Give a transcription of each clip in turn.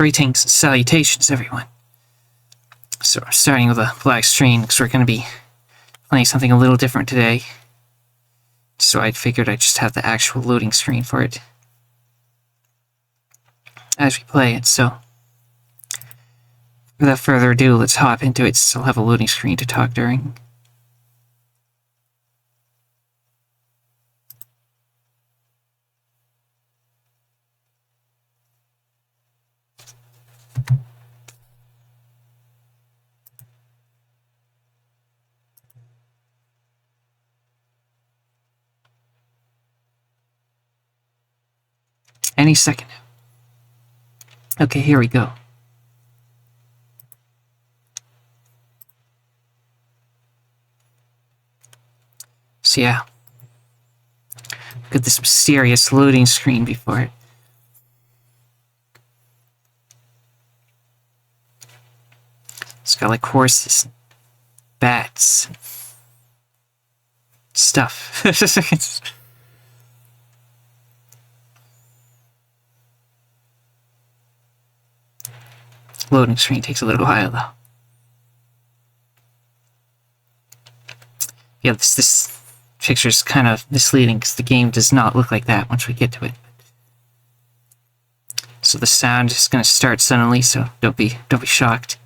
Greetings and salutations, everyone. So we're starting with a black screen because we're going to be playing something a little different today. So I figured I'd just have the actual loading screen for it as we play it. So without further ado, let's hop into it. Still have a loading screen to talk during. Any second now. Okay, here we go. So yeah, look at this mysterious loading screen before it. It's got like horses, bats, stuff. Loading screen takes a little while though. Yeah, this picture's kind of misleading because the game does not look like that once we get to it. So the sound is going to start suddenly, so don't be shocked.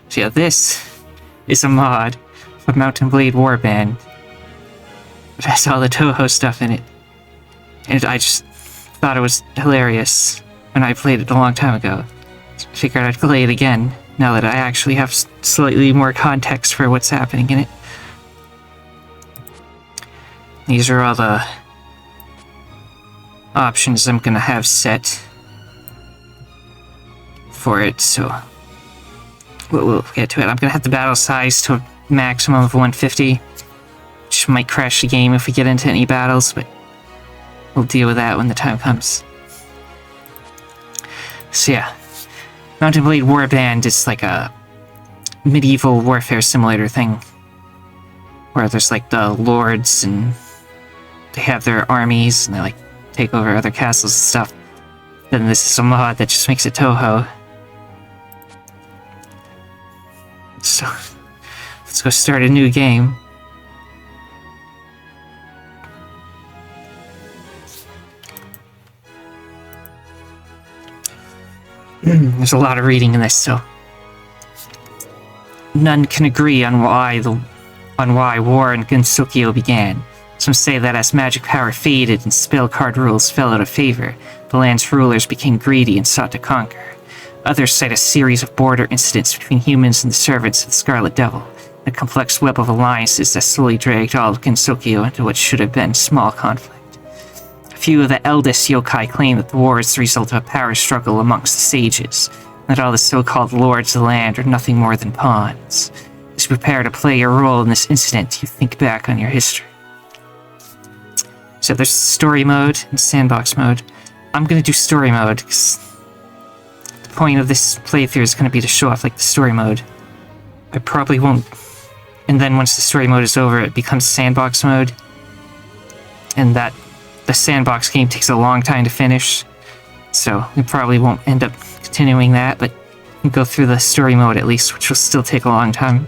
So yeah, this is a mod of Mountain Blade Warband. It has all the Touhou stuff in it, and I just thought it was hilarious when I played it a long time ago. So I figured I'd play it again now that I actually have slightly more context for what's happening in it. These are all the options I'm gonna have set for it, so we'll get to it. I'm gonna have the battle size to a maximum of 150, which might crash the game if we get into any battles, but we'll deal with that when the time comes. So yeah, Mountain Blade Warband is like a medieval warfare simulator thing, where there's like the lords and they have their armies and they like take over other castles and stuff. Then this is a mod that just makes it Touhou. So let's go start a new game. There's a lot of reading in this, so none can agree on why war in Gensokyo began. Some say that as magic power faded and spell card rules fell out of favor, the land's rulers became greedy and sought to conquer. Others cite a series of border incidents between humans and the servants of the Scarlet Devil, a complex web of alliances that slowly dragged all of Gensokyo into what should have been small conflict. Few of the eldest yokai claim that the war is the result of a power struggle amongst the sages, and that all the so-called lords of the land are nothing more than pawns. As you prepare to play your role in this incident, you think back on your history. So there's story mode and sandbox mode. I'm going to do story mode, because the point of this playthrough is going to be to show off like the story mode. I probably won't... And then once the story mode is over, it becomes sandbox mode, and that the sandbox game takes a long time to finish, so we probably won't end up continuing that, but we'll go through the story mode at least, which will still take a long time.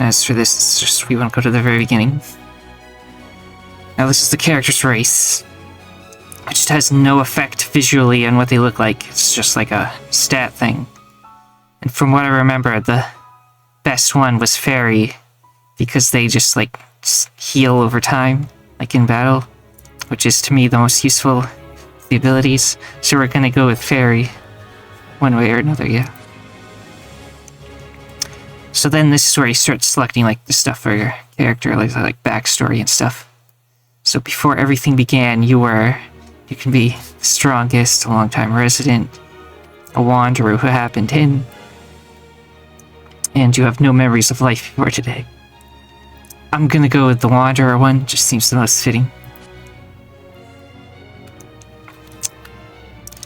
As for this, it's just we won't go to the very beginning. Now this is the character's race, which has no effect visually on what they look like. It's just like a stat thing. And from what I remember, the best one was Fairy, because they just heal over time, like in battle, which is to me the most useful of the abilities. So we're gonna go with Fairy, one way or another, yeah. So then this story starts selecting like the stuff for your character, like backstory and stuff. So before everything began, you can be the strongest, a long-time resident, a wanderer who happened in, and you have no memories of life before today. I'm gonna go with the Wanderer one, just seems the most fitting.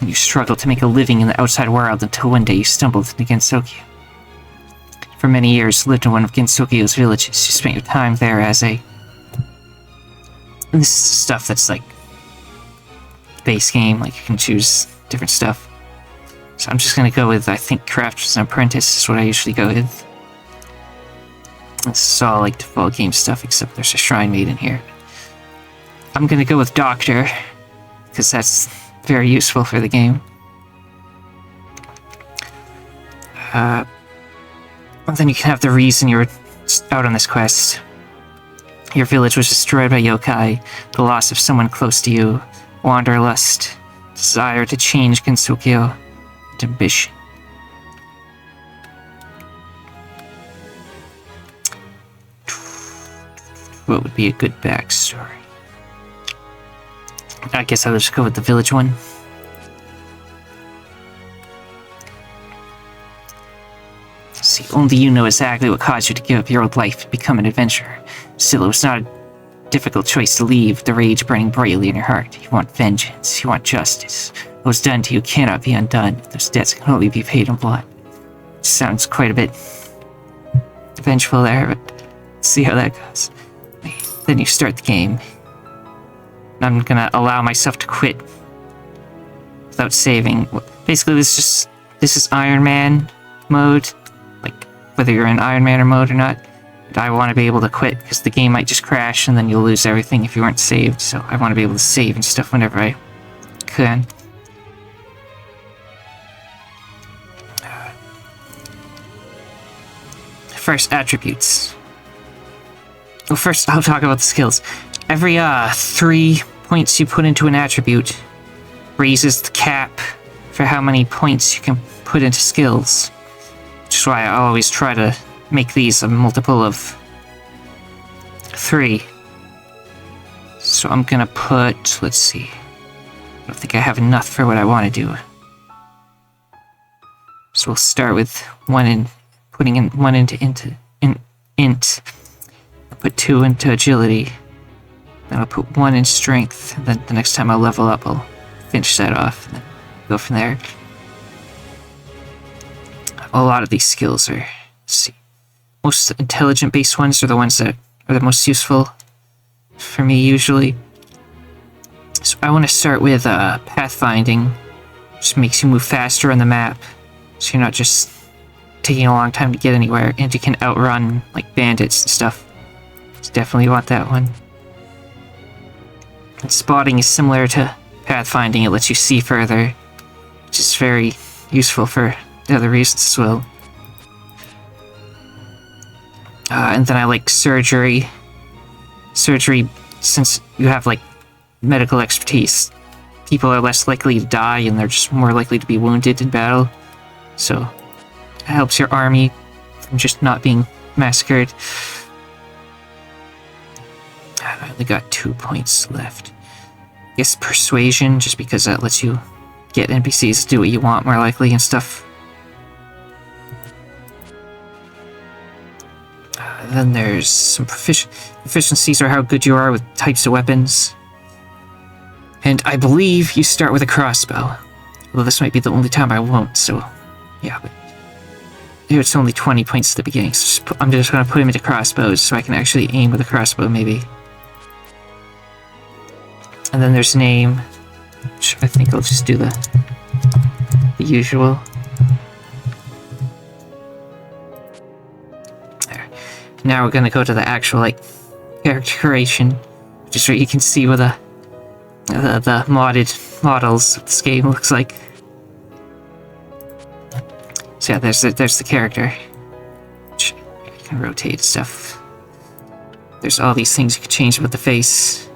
You struggled to make a living in the outside world until one day you stumbled into Gensokyo. For many years, lived in one of Gensokyo's villages. You spent your time there as a this is stuff that's like base game, like you can choose different stuff. So I'm just gonna go with, I think, Crafter's and Apprentice is what I usually go with. This is all like default game stuff, except there's a Shrine Maiden here. I'm gonna go with Doctor, because that's very useful for the game. And then you can have the reason you're out on this quest. Your village was destroyed by yokai, the loss of someone close to you, wanderlust, desire to change Gensokyo, and ambition. What would be a good backstory? I guess I'll just go with the village one. See, only you know exactly what caused you to give up your old life and become an adventurer. Still, it was not a difficult choice to leave, the rage burning brightly in your heart. You want vengeance, you want justice. What was done to you cannot be undone. Those debts can only be paid in blood. Sounds quite a bit vengeful there, but let's see how that goes. Then you start the game. I'm gonna allow myself to quit without saving. Basically, this is Iron Man mode, like whether you're in Iron Man mode or not. And I want to be able to quit because the game might just crash and then you'll lose everything if you weren't saved. So I want to be able to save and stuff whenever I can. First, attributes. Well, first I'll talk about the skills. Every 3 points you put into an attribute raises the cap for how many points you can put into skills. Which is why I always try to make these a multiple of 3. So I'm gonna put, let's see. I don't think I have enough for what I want to do. So we'll start with putting in 1 into int. I'll put 2 into agility. Then I'll put 1 in strength. And then the next time I'll level up, I'll finish that off and then go from there. A lot of these skills are, let's see, most intelligent based ones are the ones that are the most useful for me usually. So I want to start with pathfinding, which makes you move faster on the map, so you're not just taking a long time to get anywhere, and you can outrun like bandits and stuff. So definitely want that one. And spotting is similar to pathfinding, it lets you see further, which is very useful for the other reasons as well. And then I like surgery. Surgery, since you have like medical expertise, people are less likely to die and they're just more likely to be wounded in battle. So it helps your army from just not being massacred. I only got 2 points left. I guess persuasion, just because that lets you get NPCs to do what you want more likely and stuff. Then there's some proficiencies, or how good you are with types of weapons. And I believe you start with a crossbow. Although this might be the only time I won't, so yeah. But here it's only 20 points at the beginning, so I'm just going to put him into crossbows so I can actually aim with a crossbow, maybe. And then there's name, which I think I'll just do the usual. There. Now we're going to go to the actual, like, character creation, which is where you can see what the modded models of this game looks like. So yeah, there's the character, which you can rotate stuff. There's all these things you can change with the face.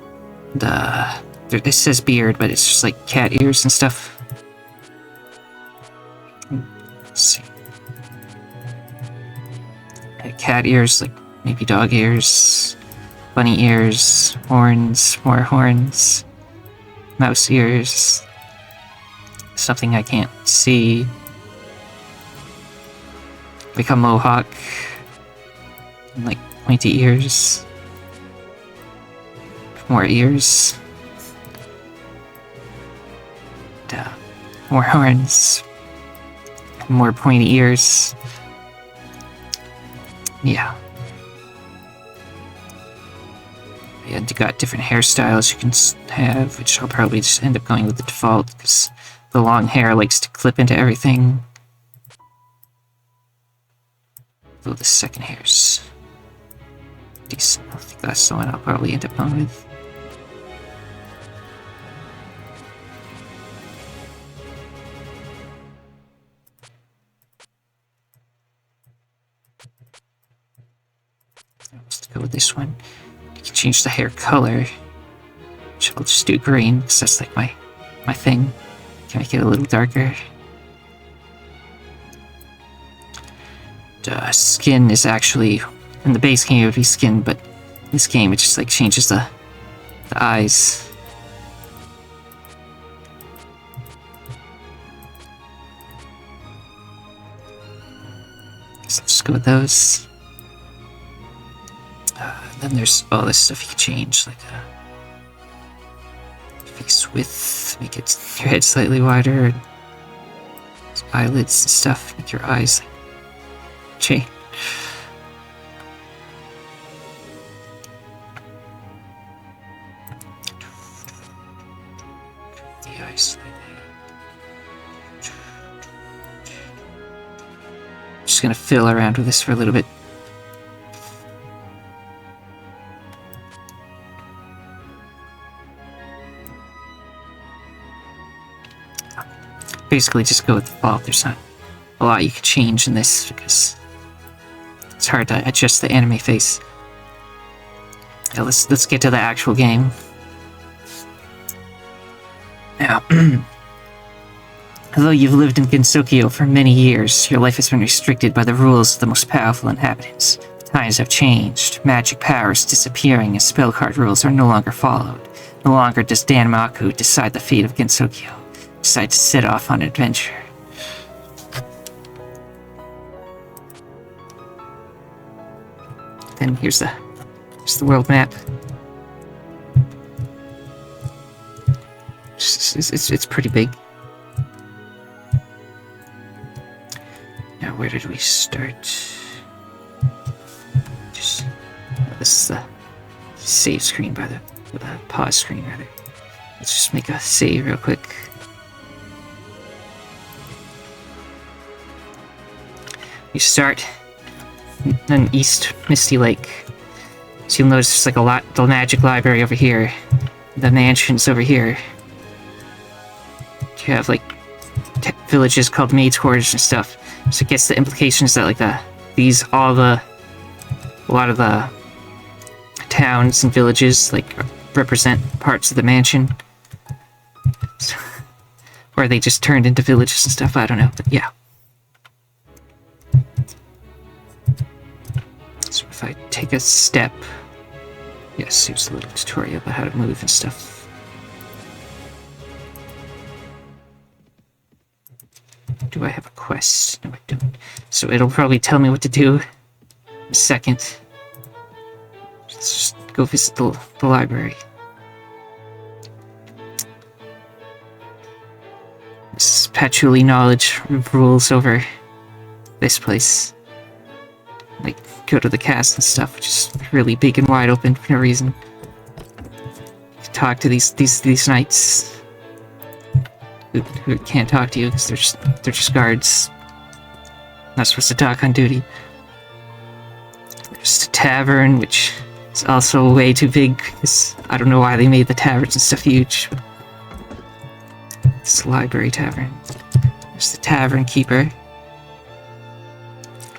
It says beard, but it's just like cat ears and stuff. Let's see. Cat ears, like maybe dog ears, bunny ears, horns, more horns, mouse ears, something I can't see, like a mohawk, and like pointy ears, more ears, and, more horns, more pointy ears. Yeah. And you got different hairstyles you can have, which I'll probably just end up going with the default, because the long hair likes to clip into everything. Though the second hair's decent. I think that's the one I'll probably end up going with. Let's go with this one. You can change the hair color, which I'll just do green, because that's like my thing. Can make it a little darker. Skin is actually, in the base game it would be skin, but in this game it just like changes the eyes. So I'll just go with those. Then there's all this stuff you can change, like face width, make it your head slightly wider, eyelids and stuff, make your eyes change. The eyes slightly. Just gonna fiddle around with this for a little bit. Basically just go with the default. There's not a lot you can change in this because it's hard to adjust the anime face. Yeah, let's get to the actual game. Now, although you've lived in Gensokyo for many years, your life has been restricted by the rules of the most powerful inhabitants. Times have changed. Magic powers disappearing and spell card rules are no longer followed. No longer does Danmaku decide the fate of Gensokyo. Decide to set off on an adventure. Then here's the world map. It's pretty big. Now where did we start? This is the save screen by the pause screen rather. Let's just make a save real quick. You start in East Misty Lake. So you'll notice there's like the magic library over here. The mansions over here. You have like villages called maids' quarters and stuff. So it gets the implications that like a lot of the towns and villages like represent parts of the mansion. Or they just turned into villages and stuff, I don't know, but yeah. So if I take a step... Yes, here's a little tutorial about how to move and stuff. Do I have a quest? No, I don't. So it'll probably tell me what to do in a second. Let's just go visit the library. This is patchouli knowledge rules over this place. Like, go to the cast and stuff, which is really big and wide open for no reason. You can talk to these knights who can't talk to you because they're just guards. Not supposed to talk on duty. There's the tavern, which is also way too big because I don't know why they made the taverns and stuff huge. It's the library tavern. There's the tavern keeper.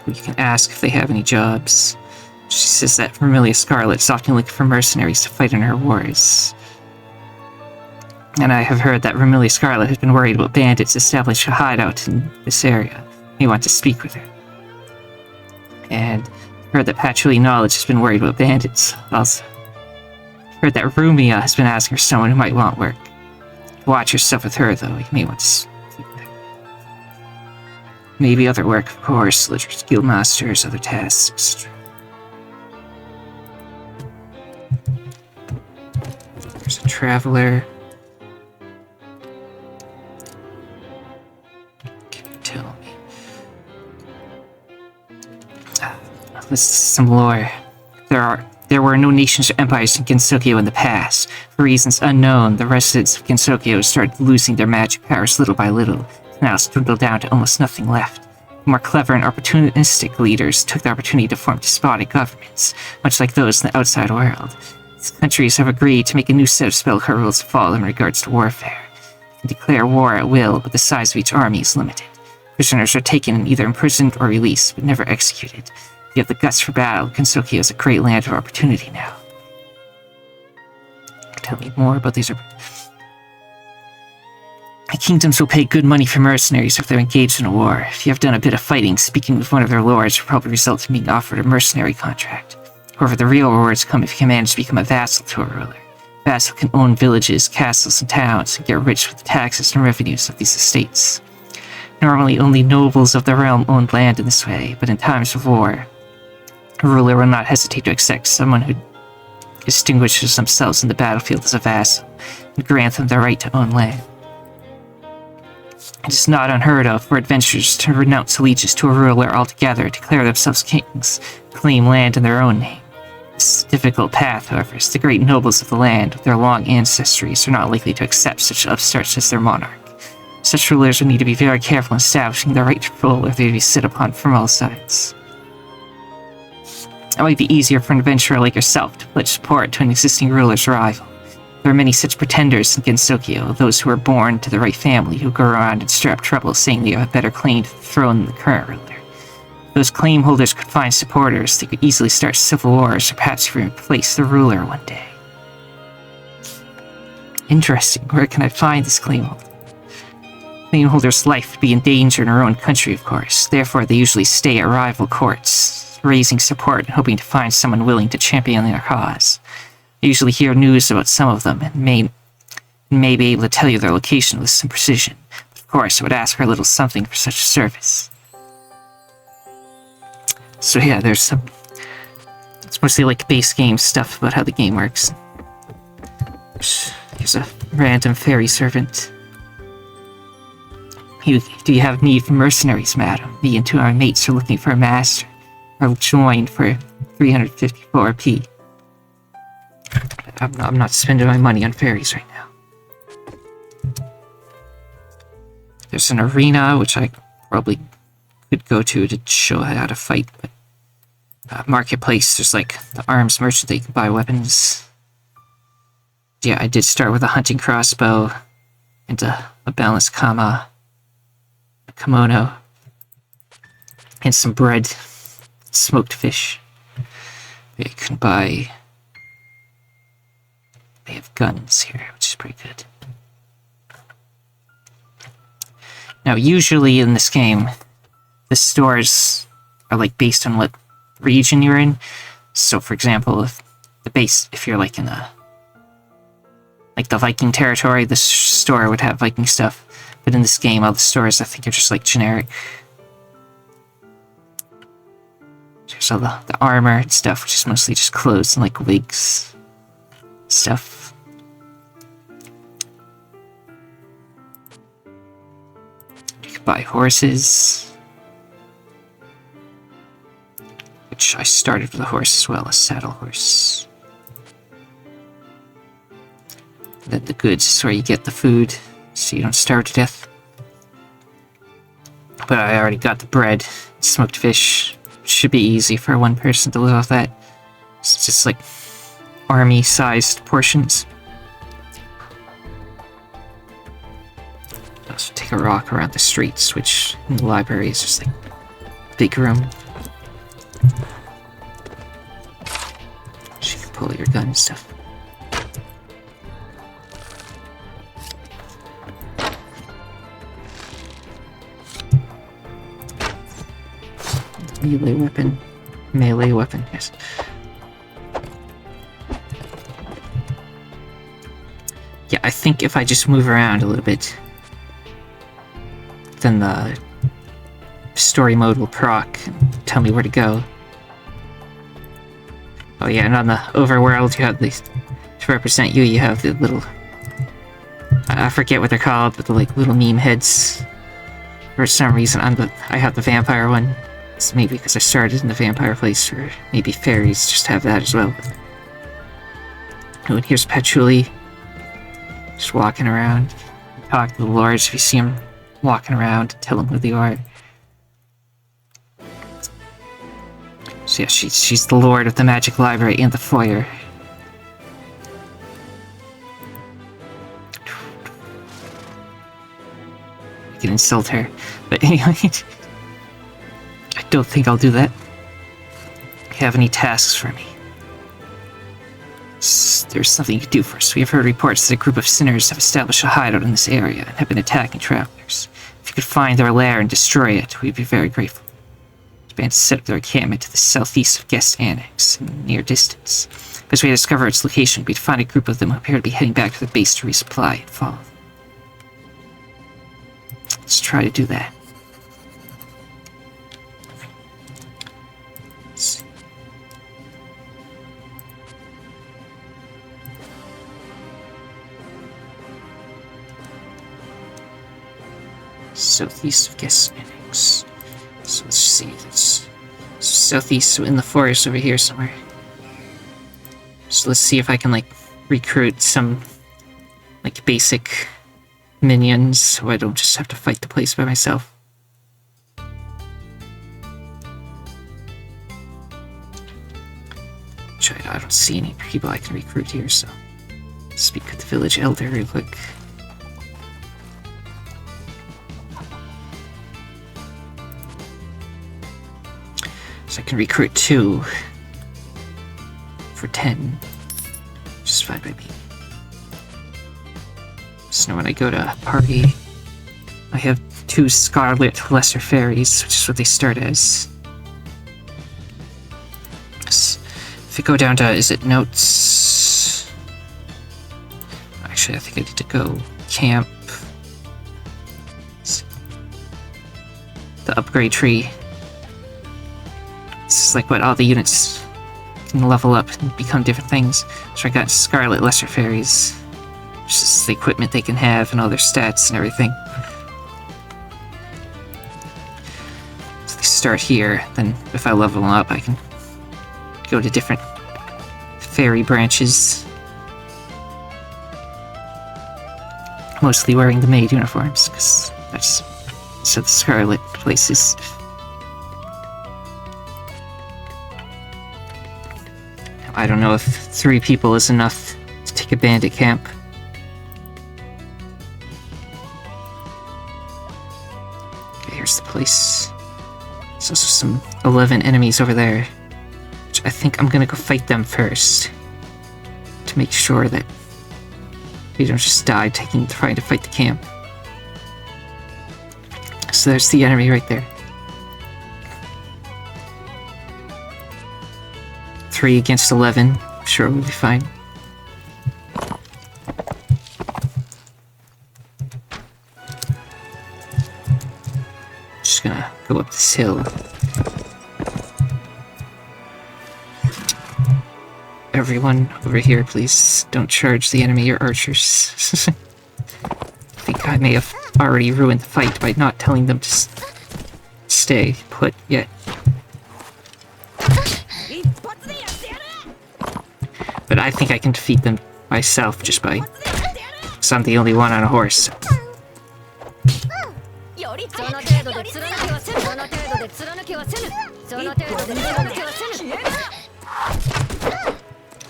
You can ask if they have any jobs. She says that Vermilia Scarlet is often looking for mercenaries to fight in her wars. And I have heard that Vermilia Scarlet has been worried about bandits establish a hideout in this area. May want to speak with her. And heard that Patchouli Knowledge has been worried about bandits also. Heard that Rumia has been asking for someone who might want work. Watch yourself with her, though. You may want to speak with her. Maybe other work, of course, literature, guild masters, other tasks. There's a traveler. Can you tell me? This is some lore. There are There were no nations or empires in Gensokyo in the past. For reasons unknown, the residents of Gensokyo started losing their magic powers little by little, and now it's dwindled down to almost nothing left. More clever and opportunistic leaders took the opportunity to form despotic governments, much like those in the outside world. These countries have agreed to make a new set of spell card rules to follow in regards to warfare. They can declare war at will, but the size of each army is limited. Prisoners are taken and either imprisoned or released, but never executed. If you have the guts for battle, Gensokyo is a great land of opportunity now. Tell me more about these. The kingdoms will pay good money for mercenaries if they're engaged in a war. If you have done a bit of fighting, speaking with one of their lords will probably result in being offered a mercenary contract. However, the real rewards come if you can manage to become a vassal to a ruler. A vassal can own villages, castles, and towns, and get rich with the taxes and revenues of these estates. Normally, only nobles of the realm owned land in this way, but in times of war, a ruler will not hesitate to accept someone who distinguishes themselves in the battlefield as a vassal, and grant them the right to own land. It is not unheard of for adventurers to renounce allegiance to a ruler altogether, declare themselves kings, claim land in their own name. This is a difficult path, however, as the great nobles of the land, with their long ancestries, are not likely to accept such upstarts as their monarch. Such rulers will need to be very careful in establishing their right to rule, or they will be set upon from all sides. It might be easier for an adventurer like yourself to pledge support to an existing ruler's rival. There are many such pretenders in Gensokyo, those who are born to the right family who go around and stir up trouble saying they have a better claim to the throne than the current ruler. If those claim holders could find supporters, they could easily start civil wars or perhaps even replace the ruler one day. Interesting. Where can I find this claim holder? Claim holder's life would be in danger in her own country, of course. Therefore, they usually stay at rival courts, raising support and hoping to find someone willing to champion their cause. I usually hear news about some of them and may be able to tell you their location with some precision. But of course, I would ask for a little something for such a service. So yeah, there's some... It's mostly like base game stuff about how the game works. Here's a random fairy servant. Do you have need for mercenaries, madam? Me and two of our mates are looking for a master. I'll join for 354p. I'm not spending my money on fairies right now. There's an arena, which I probably could go to show how to fight, but marketplace, there's like the arms merchant that you can buy weapons. Yeah, I did start with a hunting crossbow and a balanced kama, a kimono, and some bread, smoked fish. You can buy... They have guns here, which is pretty good. Now, usually in this game, the stores are like based on what region you're in. So, for example, if you're like in the Viking territory, the store would have Viking stuff. But in this game, all the stores I think are just like generic. There's all the armor and stuff, which is mostly just clothes and like wigs stuff. You can buy horses, which I started with a horse as well, a saddle horse. And then the goods is where you get the food, so you don't starve to death. But I already got the bread, smoked fish. Should be easy for one person to live off that. It's just like army-sized portions. Also take a rock around the streets, which in the library is just like a big room. So you can pull your gun and stuff. Melee weapon, yes. Yeah, I think if I just move around a little bit, then the story mode will proc and tell me where to go. Oh yeah, and on the overworld you have these, to represent you, you have the little, I forget what they're called, but the like little meme heads. For some reason I have the vampire one. It's maybe because I started in the vampire place, or maybe fairies just have that as well. Oh, and here's Patchouli. Just walking around. Talk to the lords if you see him walking around. Tell them who they are. So yeah, she's the lord of the magic library and the foyer. I can insult her, but anyway, I don't think I'll do that. Do you have any tasks for me? There's something you can do first. We have heard reports that a group of sinners have established a hideout in this area and have been attacking travelers. If you could find their lair and destroy it, we'd be very grateful. The band set up their encampment to the southeast of Guest Annex, in near distance. As we discover its location, we'd find a group of them who appear to be heading back to the base to resupply and follow them. Let's try to do that. Let's see. Southeast of Guest Annex. So let's see. It's southeast, so in the forest over here somewhere. So let's see if I can, like, recruit some, like, basic minions, so I don't just have to fight the place by myself. Which I don't see any people I can recruit here, so speak with the village elder real quick. So I can recruit 2 for 10, which is fine by me. So when I go to party, I have 2 Scarlet Lesser Fairies, which is what they start as. If you go down to, is it notes? Actually, I think I need to go camp. The upgrade tree. This is like what all the units can level up and become different things. So I got Scarlet Lesser Fairies. It's just the equipment they can have and all their stats and everything. So they start here, then if I level them up I can go to different fairy branches. Mostly wearing the maid uniforms, because that's so the Scarlet places. I don't know if 3 people is enough to take a bandit camp. Here's the place. There's also some 11 enemies over there, which I think I'm gonna go fight them first to make sure that we don't just die trying to fight the camp. So there's the enemy right there. 3 against 11. I'm sure we'll be fine. Just gonna go up this hill. Everyone over here, please don't charge the enemy or archers. I think I may have already ruined the fight by not telling them to stay put yet. But I think I can defeat them myself just by... because I'm the only one on a horse.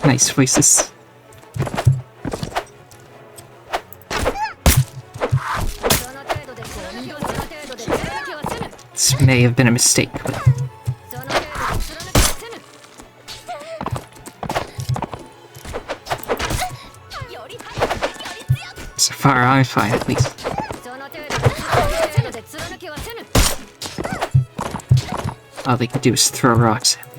Nice voices. This may have been a mistake, but... so far, I'm fine, at least. All they can do is throw rocks at me.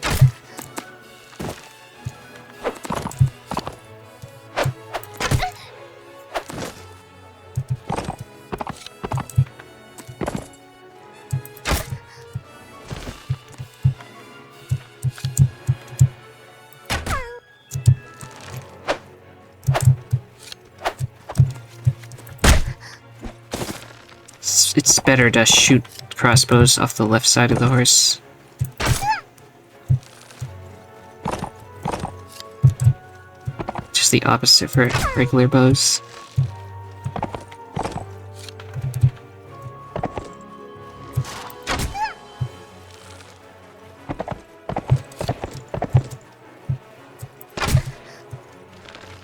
It's better to shoot crossbows off the left side of the horse. It's the opposite for regular bows.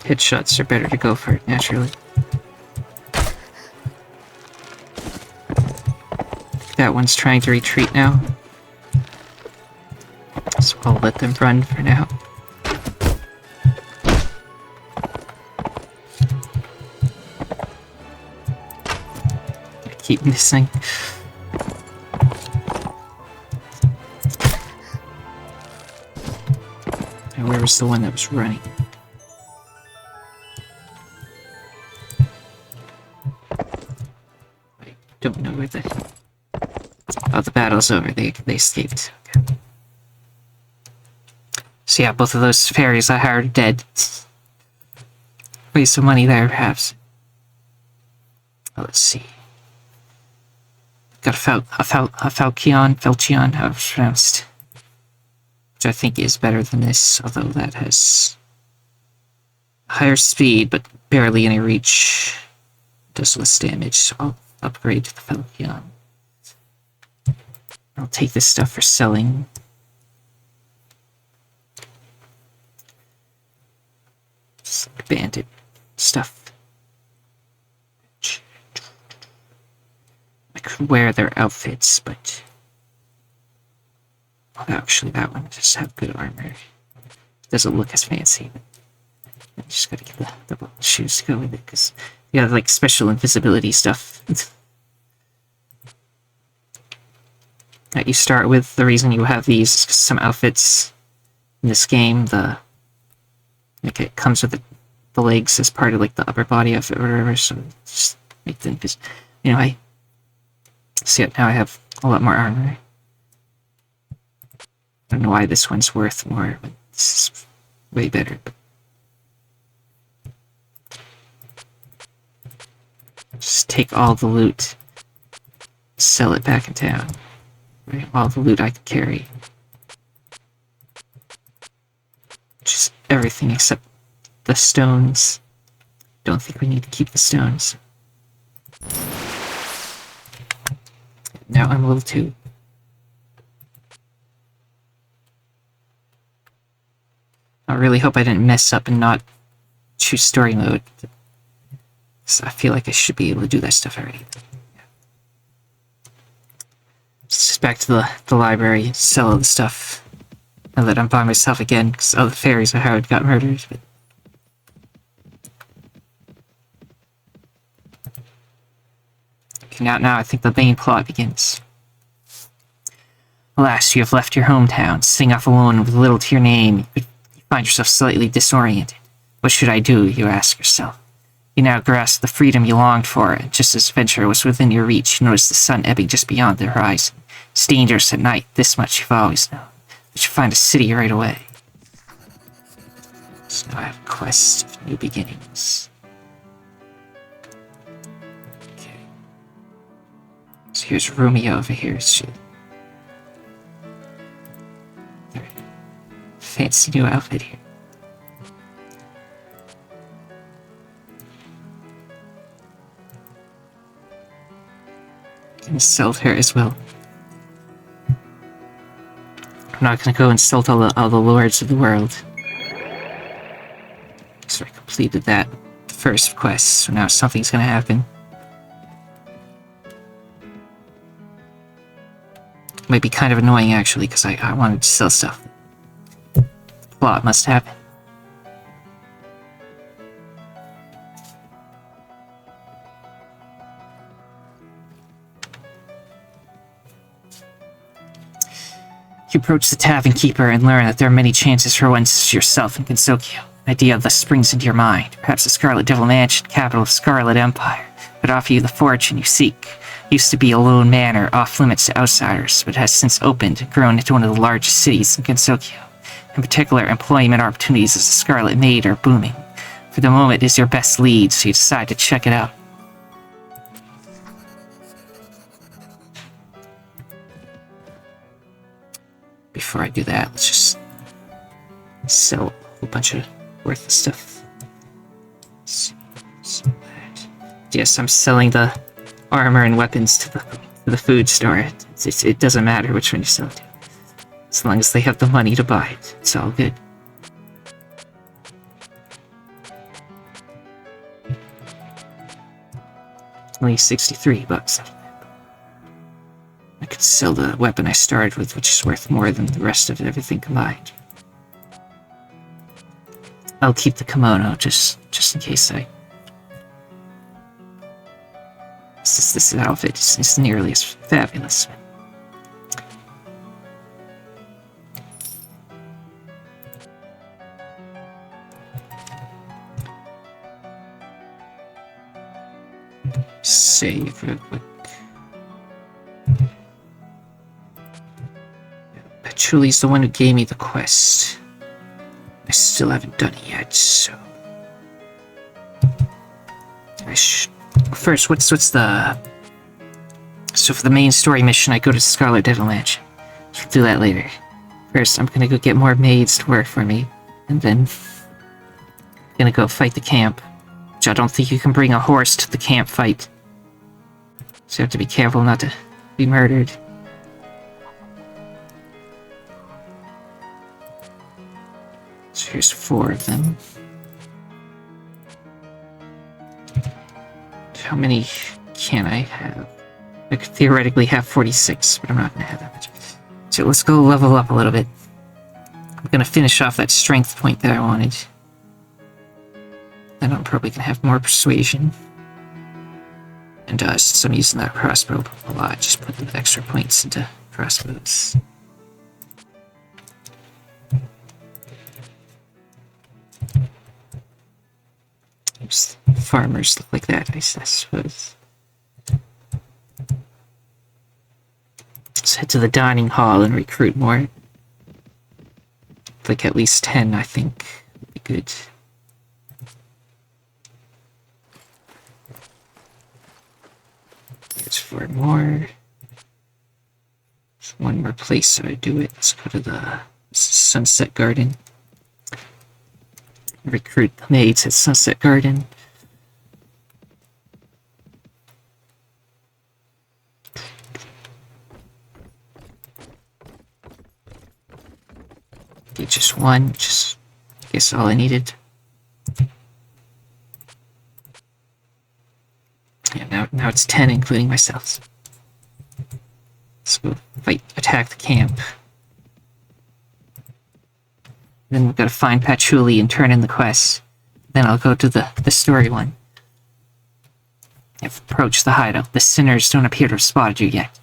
Headshots are better to go for it, naturally. That one's trying to retreat now. So I'll let them run for now. I keep missing. And where was the one that was running? I don't know where the... Oh, the battle's over. They escaped. Okay. So yeah, both of those fairies I hired are dead. Waste of money there, perhaps. Oh, let's see. Got a Falchion, how it's pronounced. Which I think is better than this, although that has higher speed, but barely any reach. Does less damage, so I'll upgrade to the Falchion. I'll take this stuff for selling. Just like bandit stuff. I could wear their outfits, but... Well, actually, that one does have good armor. It doesn't look as fancy, but I just gotta get the shoes to go with it, because you have, like, special invisibility stuff. That you start with. The reason you have these is 'cause some outfits in this game, like it comes with the legs as part of like the upper body outfit or whatever, so just make them I see it now. I have a lot more armor. I don't know why this one's worth more, but this is way better. Just take all the loot, sell it back in town. Right, all the loot I could carry. Just everything except the stones. Don't think we need to keep the stones. Now I'm level 2. I really hope I didn't mess up and not choose story mode. I feel like I should be able to do that stuff already. Just back to the library, sell all the stuff. Now that I'm by myself again, because all the fairies I hired got murdered. But... Okay, now I think the main plot begins. Alas, you have left your hometown, sitting off alone with little to your name. You find yourself slightly disoriented. What should I do, you ask yourself. You now grasp the freedom you longed for, and just as adventure was within your reach, you notice the sun ebbing just beyond the horizon. It's dangerous at night, this much you've always known. But you find a city right away. So now I have a quest of new beginnings. Okay. So here's Romeo over here. Fancy new outfit here. Gonna sell her as well. I'm not gonna go insult all the lords of the world. So I completed that first quest, so now something's gonna happen. Might be kind of annoying actually, because I wanted to sell stuff. The plot must happen. You approach the tavern keeper and learn that there are many chances for one such as yourself in Gensokyo. An idea thus springs into your mind. Perhaps the Scarlet Devil Mansion, capital of Scarlet Empire, could offer you the fortune you seek. It used to be a lone manor off limits to outsiders, but has since opened and grown into one of the largest cities in Gensokyo. In particular, employment opportunities as a Scarlet Maid are booming. For the moment, it is your best lead, so you decide to check it out. Before I do that, let's just sell a whole bunch of worthless stuff. So that. Yes, I'm selling the armor and weapons to the food store. It doesn't matter which one you sell to. As long as they have the money to buy it, it's all good. Only 63 bucks. I could sell the weapon I started with, which is worth more than the rest of everything combined. I'll keep the kimono just in case I. This outfit is nearly as fabulous. Save real quick. Patchouli's the one who gave me the quest. I still haven't done it yet, so first, what's the? So for the main story mission, I go to Scarlet Devil Mansion. I'll do that later. First, I'm gonna go get more maids to work for me, and then I'm gonna go fight the camp. Which I don't think you can bring a horse to the camp fight, so you have to be careful not to be murdered. So here's 4 of them. How many can I have? I could theoretically have 46, but I'm not gonna have that much. So let's go level up a little bit. I'm gonna finish off that strength point that I wanted. Then I'm probably gonna have more persuasion. And since I'm using that crossbow a lot, just put the extra points into crossbows. Oops, farmers look like that, I suppose. Let's head to the dining hall and recruit more. Like at least 10, I think, would be good. There's 4 more. There's one more place so I do it. Let's go to the Sunset Garden. Recruit the maids at Sunset Garden. Okay, just one, just I guess all I needed. Yeah, now it's 10, including myself. Let's go attack the camp. Then we've got to find Patchouli and turn in the quest. Then I'll go to the story one. I've approached the hideout. The sinners don't appear to have spotted you yet.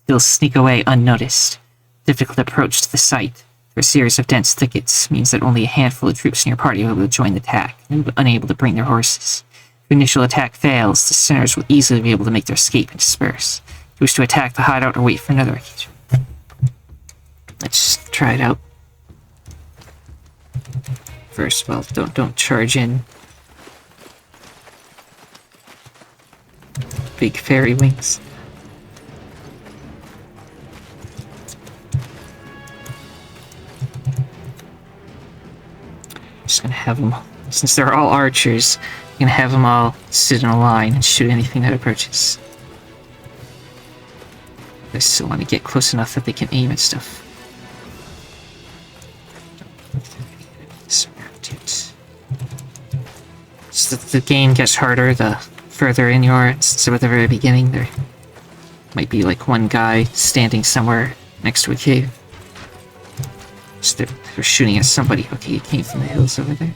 They'll sneak away unnoticed. Difficult approach to the site. Through a series of dense thickets means that only a handful of troops in your party will be able to join the attack, and unable to bring their horses. If the initial attack fails, the sinners will easily be able to make their escape and disperse. Do you wish to attack the hideout or wait for another occasion? Let's try it out. First of all, don't charge in. Big fairy wings. Just gonna have them, since they're all archers, I'm gonna have them all sit in a line and shoot anything that approaches. I still want to get close enough that they can aim at stuff. So the game gets harder the further in you are. So at the very beginning, there might be like one guy standing somewhere next to a cave. So they're shooting at somebody. Okay, he came from the hills over there.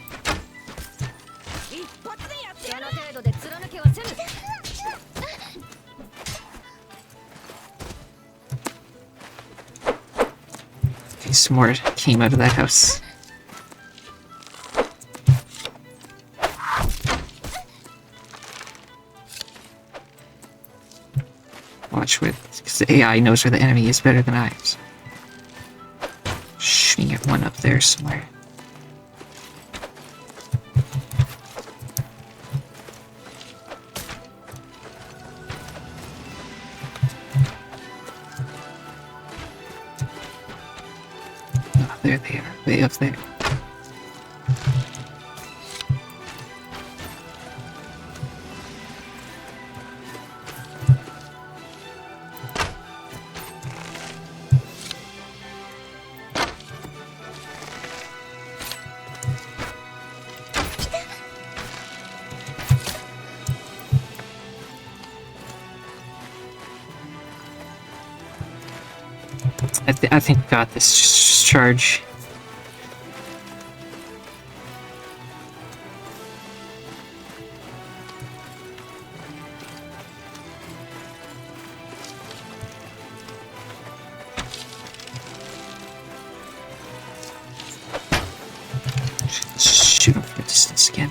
Okay, some more came out of that house. Watch with, because the AI knows where the enemy is better than I am. Shooting at one up there somewhere. Oh, there they are, way up there. I think we got this. Just charge. Shoot him from a distance again.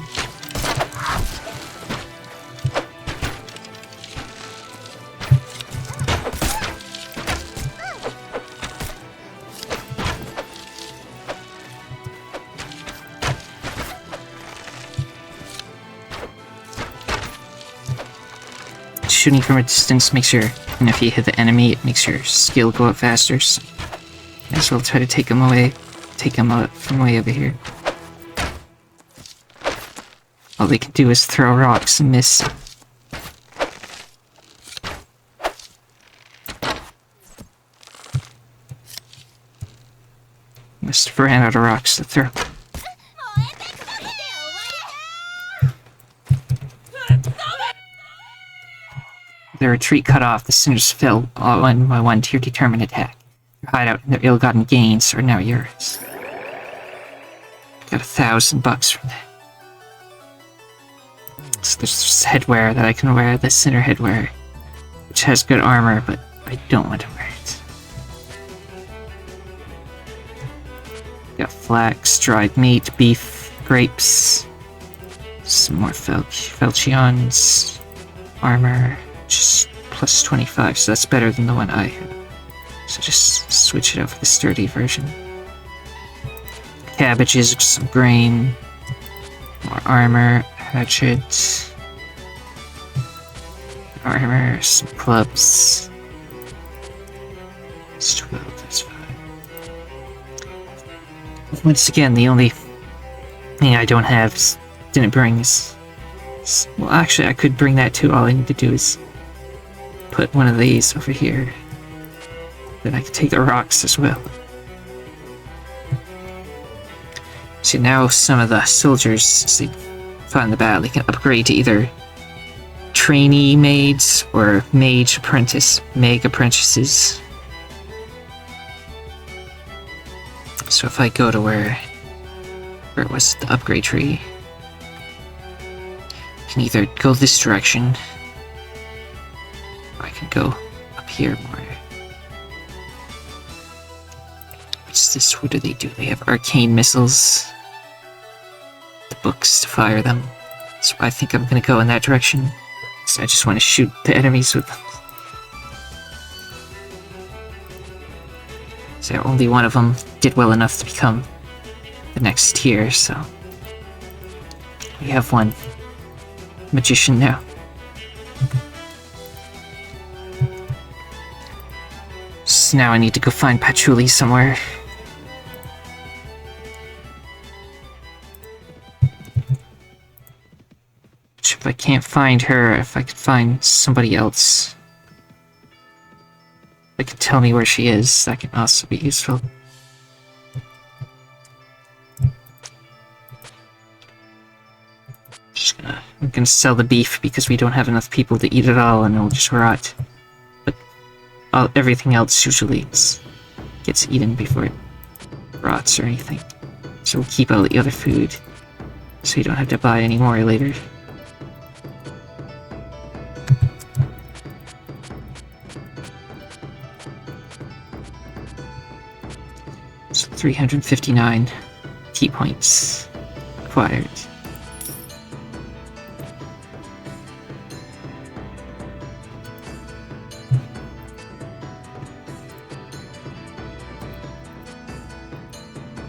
Shooting from a distance makes your, and if you hit the enemy, it makes your skill go up faster. So might as well try to take him away, take him out from way over here. All they can do is throw rocks and miss. Must have ran out of rocks to throw. Their retreat cut off, the sinners fell one by one to your determined attack. Your hideout and their ill-gotten gains are now yours. Got $1,000 from that. So there's this headwear that I can wear, the sinner headwear, which has good armor, but I don't want to wear it. Got flax, dried meat, beef, grapes, some more falchions, armor. Just plus 25, so that's better than the one I had. So just switch it out for the sturdy version. Cabbages, some grain, more armor, hatchet, armor, some clubs. It's 12, that's fine. Once again, the only thing I don't have, didn't bring is... Well, actually, I could bring that too. All I need to do is put one of these over here. Then I can take the rocks as well. See, now some of the soldiers, as they fought in the battle, they can upgrade to either trainee maids or mage apprentice, meg apprentices. So if I go to where was the upgrade tree, I can either go this direction, or I can go up here more. What's this? What do? They have arcane missiles. The books to fire them. So I think I'm gonna go in that direction. So I just want to shoot the enemies with them. So only one of them did well enough to become the next tier, so we have one magician now. So now I need to go find Patchouli somewhere. Which if I can't find her, if I could find somebody else that can tell me where she is, that can also be useful. I'm gonna sell the beef because we don't have enough people to eat it all and it'll just rot. But everything else usually gets eaten before it rots or anything. So we'll keep all the other food so you don't have to buy any more later. So 359 key points acquired.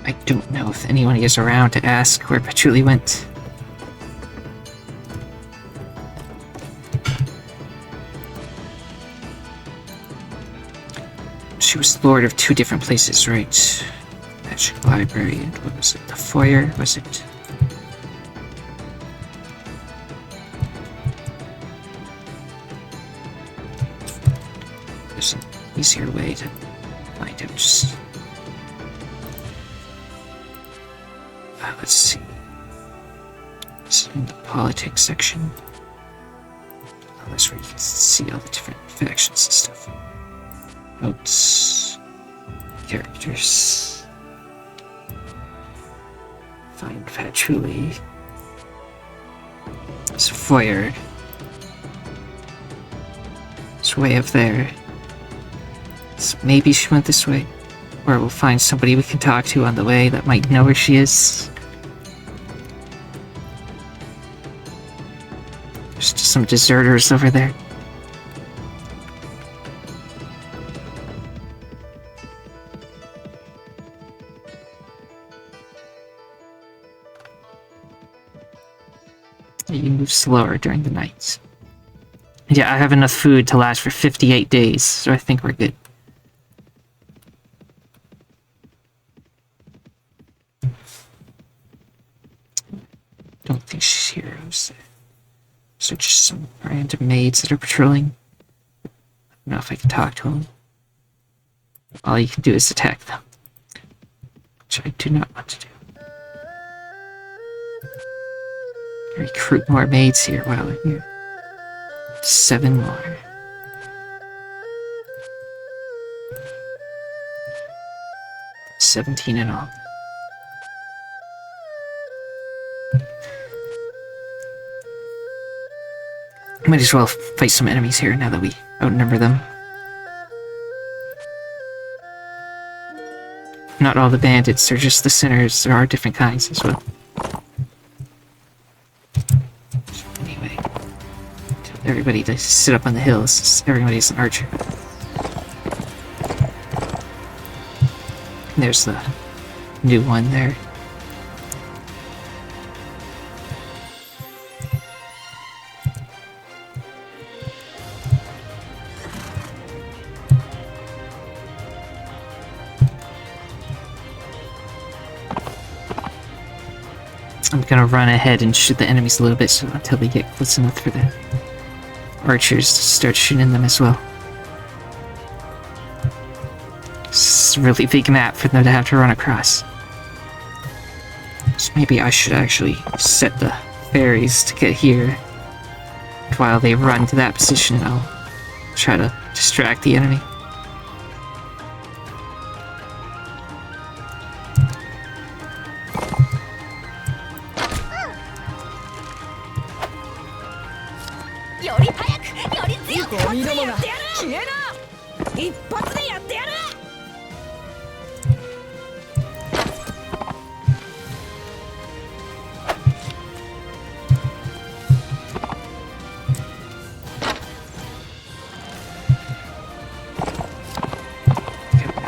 I don't know if anyone is around to ask where Patchouli went. She was lord of 2 different places, right? Magic Library and what was it? The foyer, was it? There's an easier way to find out. Just let's see. It's in the politics section. Oh, that's where you can see all the different factions and stuff. Notes. Characters. Find patchouli. It's a foyer. It's way up there. So maybe she went this way. Or we'll find somebody we can talk to on the way that might know where she is. There's just some deserters over there. You move slower during the nights. Yeah, I have enough food to last for 58 days, so I think we're good. Don't think she's here. So just some random maids that are patrolling. I don't know if I can talk to them. All you can do is attack them, which I do not want to do. Recruit more maids here while I'm here. 7 more. $17 in all. Might as well fight some enemies here now that we outnumber them. Not all the bandits are just the sinners, there are different kinds as well. Anyway, everybody does sit up on the hills, everybody's an archer. And there's the new one there. I'm gonna run ahead and shoot the enemies a little bit so until they get close enough for the archers to start shooting them as well. It's a really big map for them to have to run across. So maybe I should actually set the ferries to get here while they run to that position. I'll try to distract the enemy.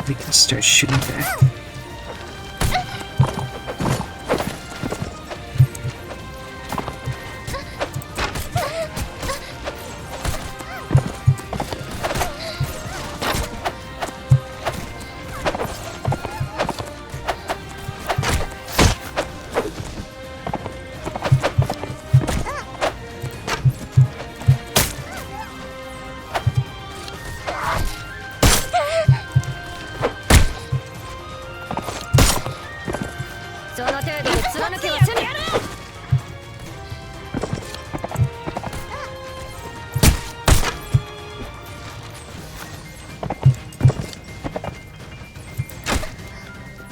We can start shooting back.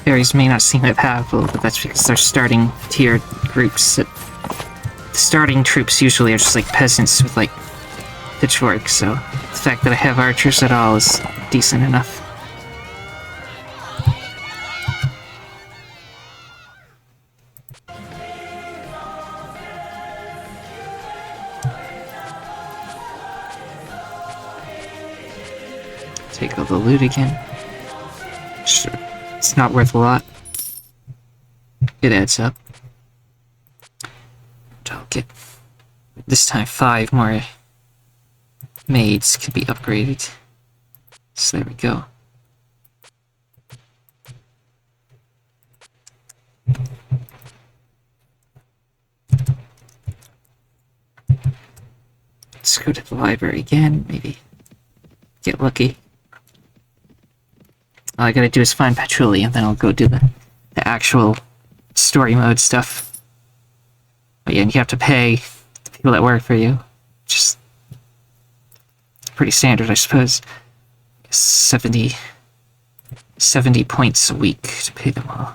Fairies may not seem that powerful, but that's because they're starting tier groups. The starting troops usually are just like peasants with like pitchforks, so the fact that I have archers at all is decent enough. Take all the loot again. Sure. It's not worth a lot. It adds up. I'll get, this time 5 more maids can be upgraded. So there we go. Let's go to the library again, maybe get lucky. All I gotta do is find patchouli, and then I'll go do the actual story mode stuff. But yeah, and you have to pay the people that work for you. Just pretty standard, I suppose. 70 70 points a week to pay them all.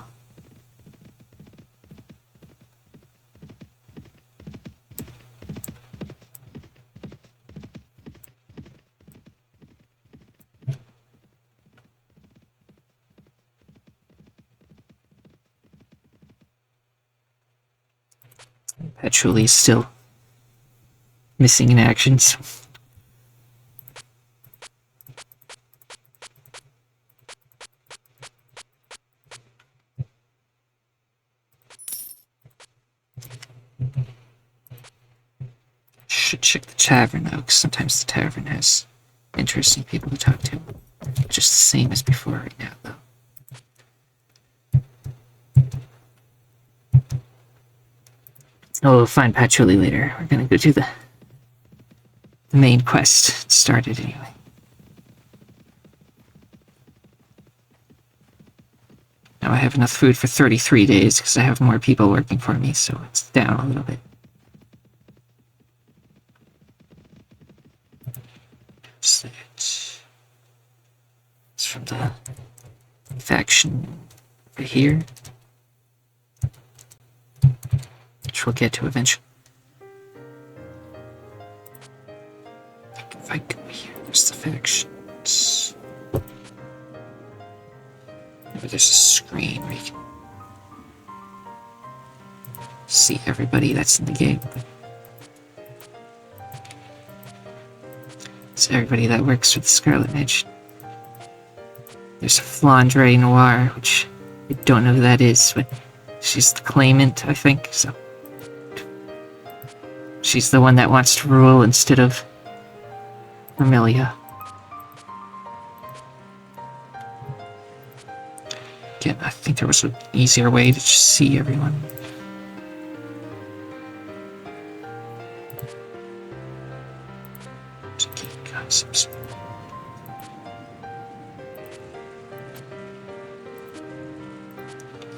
Perpetually still missing in actions. Should check the tavern though, because sometimes the tavern has interesting people to talk to. Just the same as before right now though. Oh, we'll find Patchouli later. We're gonna go do the main quest. It started anyway. Now I have enough food for 33 days because I have more people working for me, so it's down a little bit. It's from the faction over here, which we'll get to eventually. If I go here, there's the factions. Maybe there's a screen where you can see everybody that's in the game. It's everybody that works for the Scarlet Mage. There's Flandre Noir, which I don't know who that is, but she's the claimant, I think, so. She's the one that wants to rule instead of Vermilia. Again, I think there was an easier way to just see everyone. Concepts.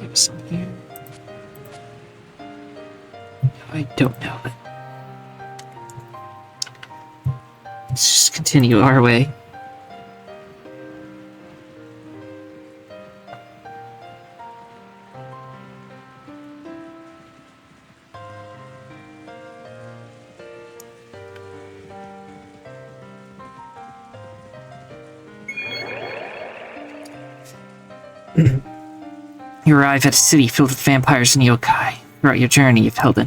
Maybe some here. I don't know, but let's just continue our way. You arrive at a city filled with vampires and yokai. Throughout your journey, you've held a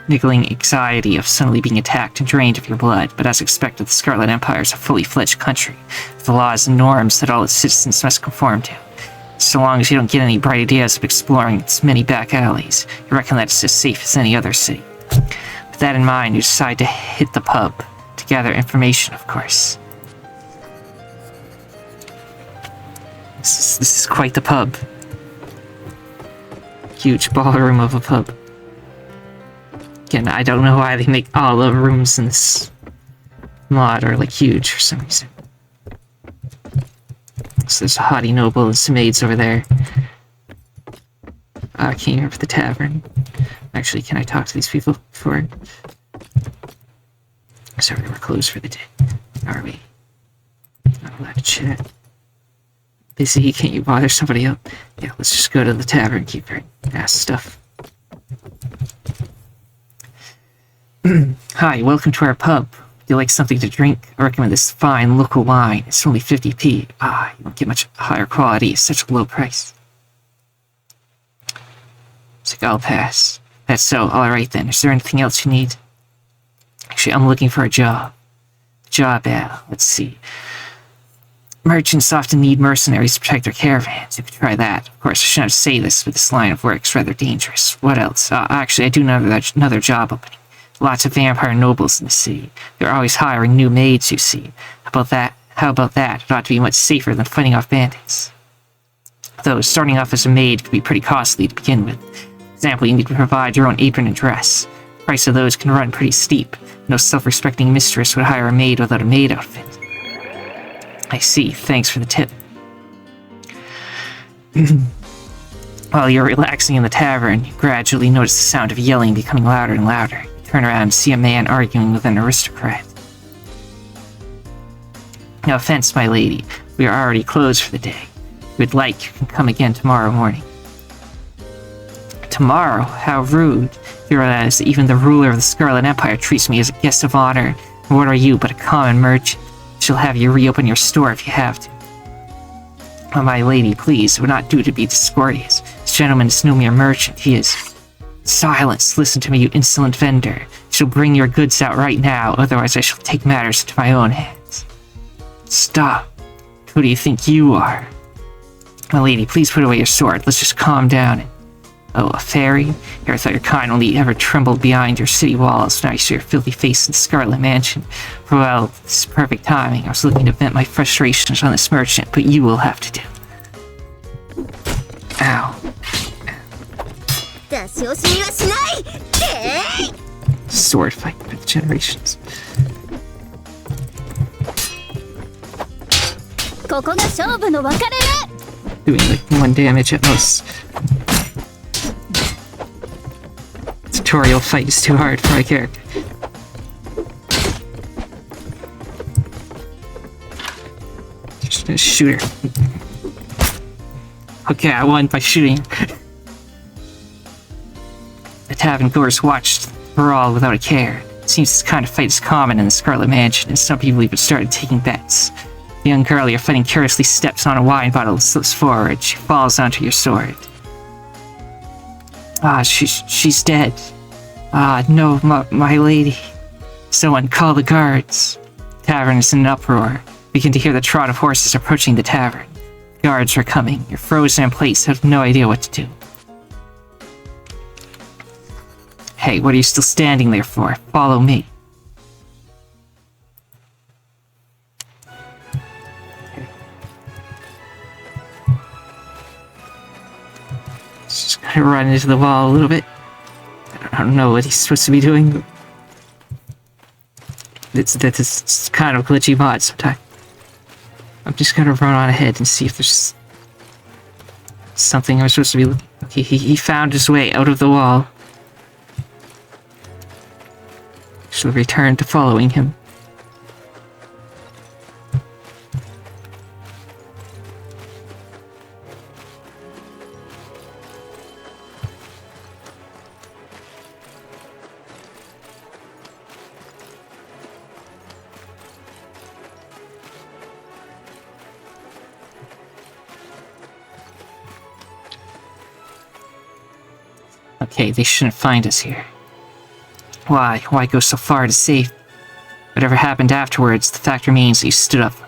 niggling anxiety of suddenly being attacked and drained of your blood, but as expected, the Scarlet Empire is a fully fledged country, with the laws and norms that all its citizens must conform to. So long as you don't get any bright ideas of exploring its many back alleys, you reckon that it's as safe as any other city. With that in mind, you decide to hit the pub, to gather information, of course. This is quite the pub. Huge ballroom of a pub. Again, I don't know why they make all the rooms in this mod are like huge for some reason. So there's a haughty noble and some maids over there. Came here for the tavern. Actually, can I talk to these people before? Sorry, we're closed for the day. Are we? Not allowed to chat. Busy, can't you bother somebody else? Yeah, let's just go to the tavern keeper and ask stuff. Hi, welcome to our pub. Would you like something to drink? I recommend this fine local wine. It's only 50p. You don't get much higher quality at such a low price. It's like, I'll pass. That's so. Alright then. Is there anything else you need? Actually, I'm looking for a job. Let's see. Merchants often need mercenaries to protect their caravans. You could try that. Of course, I shouldn't say this, but this line of work's rather dangerous. What else? Actually, I do know another job opening. Lots of vampire nobles in the city. They're always hiring new maids, you see. How about that? It ought to be much safer than fighting off bandits. Though, starting off as a maid could be pretty costly to begin with. For example, you need to provide your own apron and dress. The price of those can run pretty steep. No self-respecting mistress would hire a maid without a maid outfit. I see. Thanks for the tip. While you're relaxing in the tavern, you gradually notice the sound of yelling becoming louder and louder. You turn around and see a man arguing with an aristocrat. No offense, my lady. We are already closed for the day. If you would like, you can come again tomorrow morning. Tomorrow? How rude. You realize that even the ruler of the Scarlet Empire treats me as a guest of honor. And what are you but a common merchant? She'll have you reopen your store if you have to. Oh, my lady, please, it would not do to be discourteous. This gentleman is no mere merchant. He is... Silence! Listen to me, you insolent vendor. You shall bring your goods out right now, otherwise I shall take matters into my own hands. Stop. Who do you think you are? My lady, please put away your sword. Let's just calm down. Oh, a fairy? Here I thought your kind only ever trembled behind your city walls. Now you see your filthy face in the Scarlet Mansion. Well, this is perfect timing. I was looking to vent my frustrations on this merchant, but you will have to do. Ow. Sword fight for the generations. Doing like 1 damage at most. Tutorial fight is too hard for my character. Just gonna shoot her. Okay, I won by shooting. The tavern goers watched the brawl without a care. It seems this kind of fight is common in the Scarlet Mansion, and some people even started taking bets. The young girl you're fighting carelessly steps on a wine bottle and slips forward. She falls onto your sword. Ah, she's dead. Ah, no, my lady. Someone call the guards. The tavern is in an uproar. Begin to hear the trot of horses approaching the tavern. The guards are coming. You're frozen in place, have no idea what to do. Hey, what are you still standing there for? Follow me. Just gonna run into the wall a little bit. I don't know what he's supposed to be doing. It's kind of glitchy mod sometimes. I'm just gonna run on ahead and see if there's something I'm supposed to be looking. Okay, he found his way out of the wall. She'll return to following him. Okay, they shouldn't find us here. Why? Why go so far to save? Whatever happened afterwards, the fact remains that you stood up. If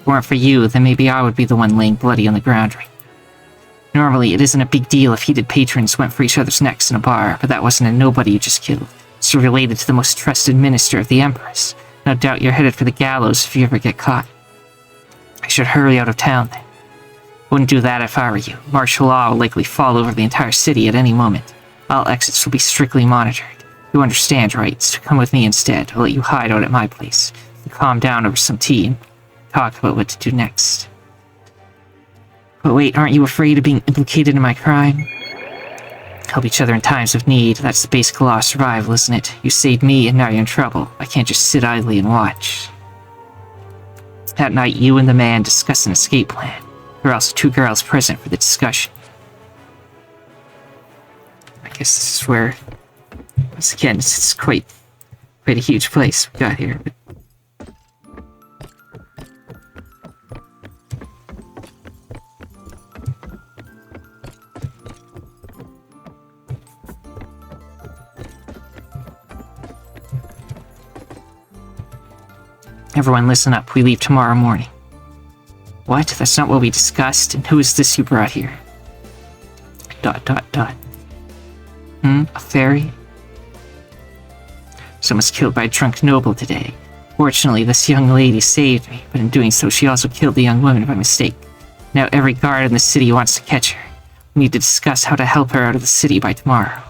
it weren't for you, then maybe I would be the one laying bloody on the ground right now. Normally, it isn't a big deal if heated patrons went for each other's necks in a bar, but that wasn't a nobody you just killed. It's related to the most trusted minister of the Empress. No doubt you're headed for the gallows if you ever get caught. I should hurry out of town then. Wouldn't do that if I were you. Martial law will likely fall over the entire city at any moment. All exits will be strictly monitored. You understand, right? So come with me instead. I'll let you hide out at my place. You calm down over some tea and talk about what to do next. But wait, aren't you afraid of being implicated in my crime? Help each other in times of need. That's the basic law of survival, isn't it? You saved me and now you're in trouble. I can't just sit idly and watch. That night, you and the man discussed an escape plan. There were also 2 girls present for the discussion. I guess this is where... Once again, it's quite a huge place we got here. Everyone listen up, we leave tomorrow morning. What? That's not what we discussed, and who is this you brought here? ... A fairy? Someone's killed by a drunk noble today. Fortunately, this young lady saved me, but in doing so, she also killed the young woman by mistake. Now every guard in the city wants to catch her. We need to discuss how to help her out of the city by tomorrow.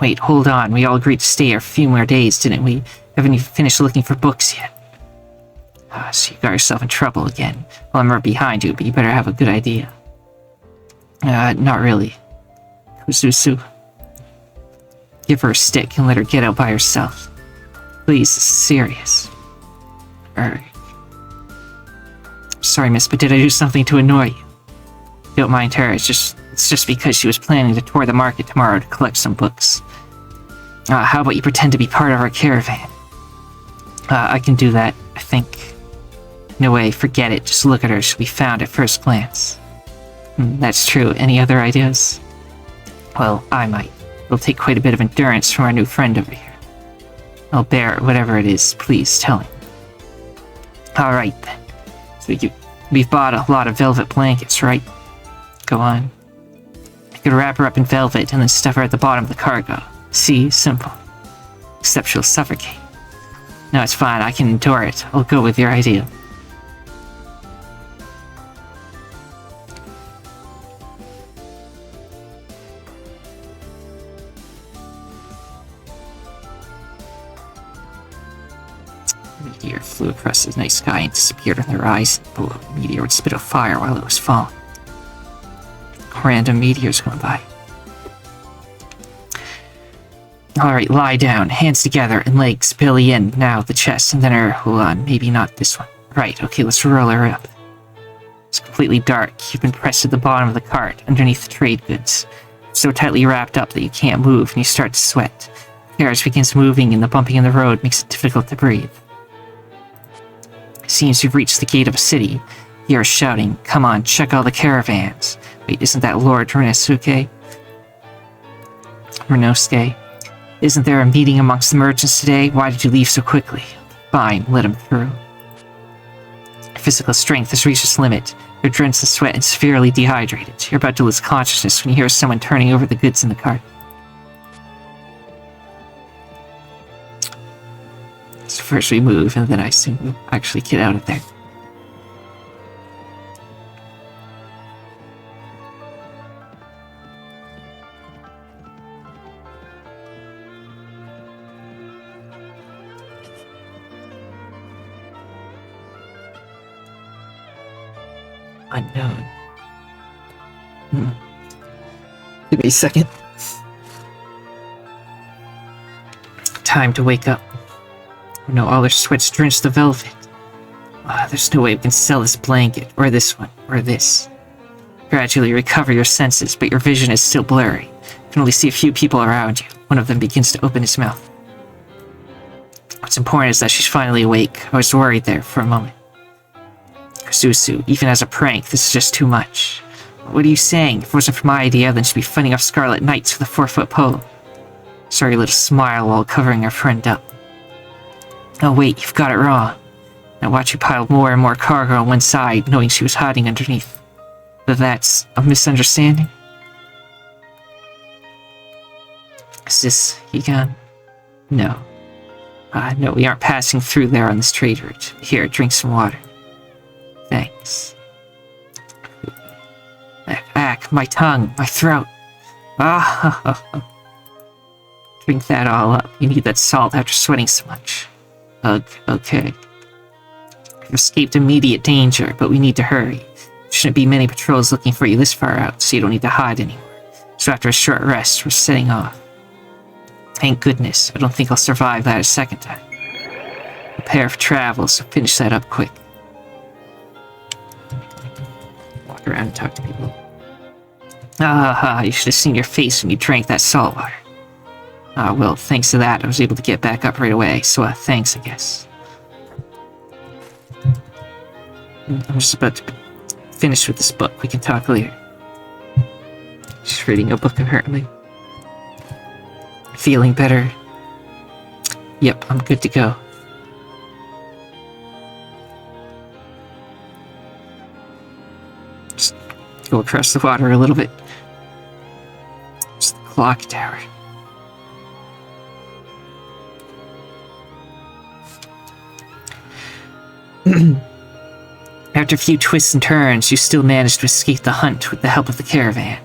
Wait, hold on. We all agreed to stay here a few more days, didn't we? Haven't even finished looking for books yet. So you got yourself in trouble again. Well, I'm right behind you, but you better have a good idea. Not really. Kuzusu. Give her a stick and let her get out by herself. Please, this is serious. sorry, miss, but did I do something to annoy you? Don't mind her, it's just because she was planning to tour the market tomorrow to collect some books. How about you pretend to be part of our caravan? I can do that, I think. No way, forget it, just look at her, she'll be found at first glance. That's true, any other ideas? Well, I might. It'll take quite a bit of endurance from our new friend over here. I'll bear whatever it is, please tell him. Alright then. So we've bought a lot of velvet blankets, right? Go on. I could wrap her up in velvet and then stuff her at the bottom of the cargo. See, simple. Except she'll suffocate. No, it's fine, I can endure it. I'll go with your idea. Meteor flew across the night sky and disappeared on the horizon. Below, the meteor would spit a fire while it was falling. Random meteors going by. Alright, lie down, hands together, and legs, belly in, now the chest, and then her, hold on, maybe not this one. Right, okay, let's roll her up. It's completely dark, you've been pressed to the bottom of the cart, underneath the trade goods. So tightly wrapped up that you can't move, and you start to sweat. The carriage begins moving, and the bumping in the road makes it difficult to breathe. It seems you've reached the gate of a city. You're shouting, come on, check all the caravans. Wait, isn't that Lord Renosuke? Isn't there a meeting amongst the merchants today? Why did you leave so quickly? Fine, let him through. Your physical strength has reached its limit. You're drenched in sweat and severely dehydrated. You're about to lose consciousness when you hear someone turning over the goods in the cart. So first we move, and then I assume we'll actually get out of there. Unknown. Give me a second. Time to wake up. Oh no, all their sweats drenched the velvet. There's no way we can sell this blanket, or this one, or this. Gradually recover your senses, but your vision is still blurry. You can only see a few people around you. One of them begins to open his mouth. What's important is that she's finally awake. I was worried there for a moment. Susu, even as a prank, this is just too much. What are you saying? If it wasn't for my idea, then she'd be fighting off Scarlet Knights with a 4-foot pole. Sorry, little smile while covering our friend up. Oh wait, you've got it wrong. Now watch you pile more and more cargo on one side, knowing she was hiding underneath. But that's a misunderstanding? Is this Higan? No. No, we aren't passing through there on this trade route. Here, drink some water. Thanks. Ack, my tongue, my throat. Drink that all up. You need that salt after sweating so much. Ugh, okay. You've escaped immediate danger, but we need to hurry. There shouldn't be many patrols looking for you this far out, so you don't need to hide anymore. So after a short rest, we're setting off. Thank goodness, I don't think I'll survive that a second time. Prepare for travel, so finish that up quick. Walk around and talk to people. You should have seen your face when you drank that salt water. Well, thanks to that, I was able to get back up right away, so thanks, I guess. I'm just about to finish with this book. We can talk later. Just reading a book, apparently. Feeling better? Yep, I'm good to go. Just go across the water a little bit. It's the clock tower. After a few twists and turns, you still manage to escape the hunt with the help of the caravan.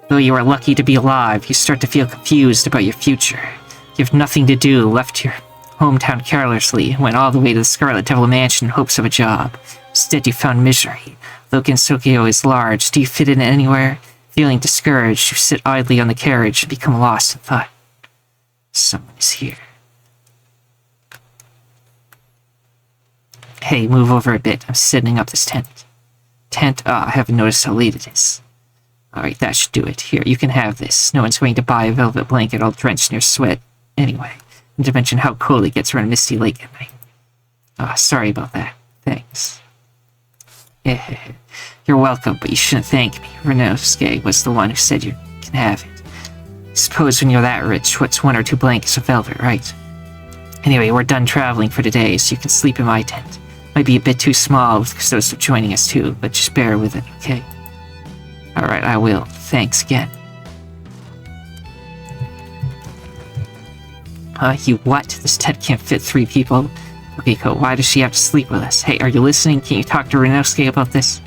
Though you are lucky to be alive, you start to feel confused about your future. You have nothing to do, left your hometown carelessly, and went all the way to the Scarlet Devil Mansion in hopes of a job. Instead, you found misery. Though Gensokyo is large, do you fit in anywhere? Feeling discouraged, you sit idly on the carriage and become lost in thought. Someone is here. Hey, move over a bit. I'm setting up this tent. tent? I haven't noticed how late it is. Alright, that should do it. Here, you can have this. No one's going to buy a velvet blanket all drenched in your sweat. Anyway, not to mention how cold it gets around Misty Lake at night. Sorry about that. Thanks. You're welcome, but you shouldn't thank me. Renosuke was the one who said you can have it. I suppose when you're that rich, what's 1 or 2 blankets of velvet, right? Anyway, we're done traveling for today, so you can sleep in my tent. Might be a bit too small with those joining us too, but just bear with it, okay? Alright, I will. Thanks again. You what? This tent can't fit 3 people? Okiko, why does she have to sleep with us? Hey, are you listening? Can you talk to Renosuke about this?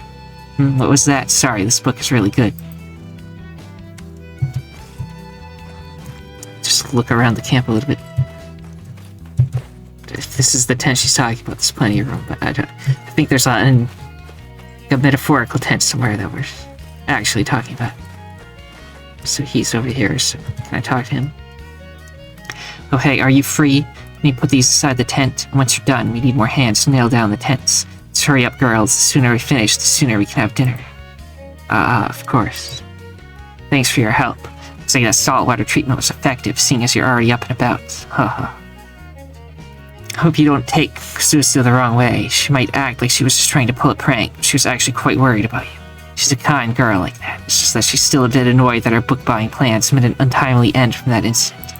What was that? Sorry, this book is really good. Just look around the camp a little bit. If this is the tent she's talking about, there's plenty of room, but I think there's a metaphorical tent somewhere that we're actually talking about. So he's over here, so can I talk to him? Oh hey, are you free? Let me put these aside the tent, and once you're done, we need more hands to nail down the tents. Let's hurry up, girls. The sooner we finish, the sooner we can have dinner. Of course. Thanks for your help. Looks like that saltwater treatment was effective, seeing as you're already up and about. Haha. Hope you don't take Susu the wrong way. She might act like she was just trying to pull a prank, but she was actually quite worried about you. She's a kind girl like that. It's just that she's still a bit annoyed that our book-buying plans met an untimely end from that incident.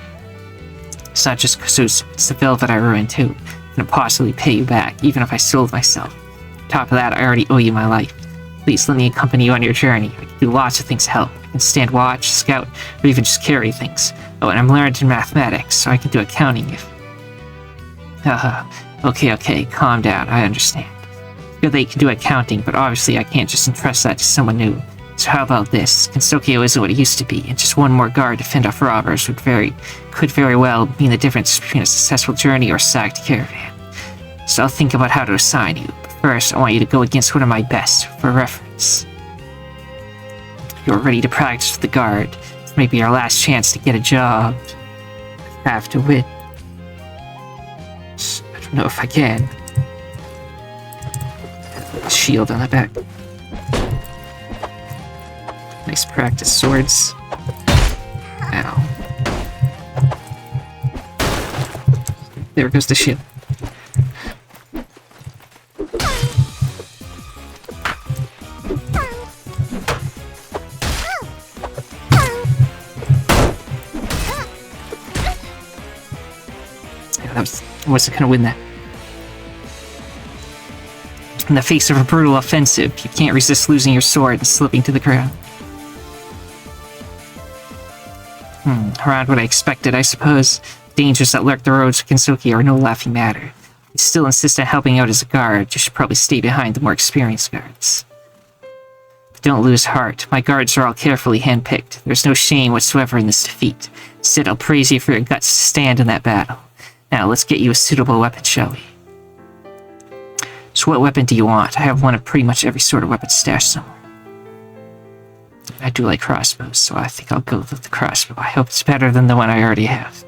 It's not just Susu, it's the velvet I ruined too. I couldn't possibly pay you back, even if I sold myself. On top of that, I already owe you my life. Please let me accompany you on your journey. I can do lots of things to help. I can stand watch, scout, or even just carry things. Oh, and I'm learned in mathematics, so I can do accounting if... Okay, calm down, I understand. Good that you can do accounting, but obviously I can't just entrust that to someone new. So how about this? Gensokyo isn't what it used to be, and just one more guard to fend off robbers could very well mean the difference between a successful journey or a sacked caravan. So I'll think about how to assign you, but first I want you to go against one of my best, for reference. You're ready to practice with the guard. This may be our last chance to get a job. I have to win. I don't know if I can. Shield on the back. Nice practice swords. Ow. There goes the shield. Yeah, I wasn't gonna win that. In the face of a brutal offensive, you can't resist losing your sword and slipping to the ground. Around what I expected, I suppose. Dangers that lurk the roads of Gensokyo are no laughing matter. You still insist on helping out as a guard, you should probably stay behind the more experienced guards. But don't lose heart, my guards are all carefully handpicked. There's no shame whatsoever in this defeat. Instead, I'll praise you for your guts to stand in that battle. Now, let's get you a suitable weapon, shall we? So what weapon do you want? I have one of pretty much every sort of weapon stashed somewhere. I do like crossbows, so I think I'll go with the crossbow. I hope it's better than the one I already have.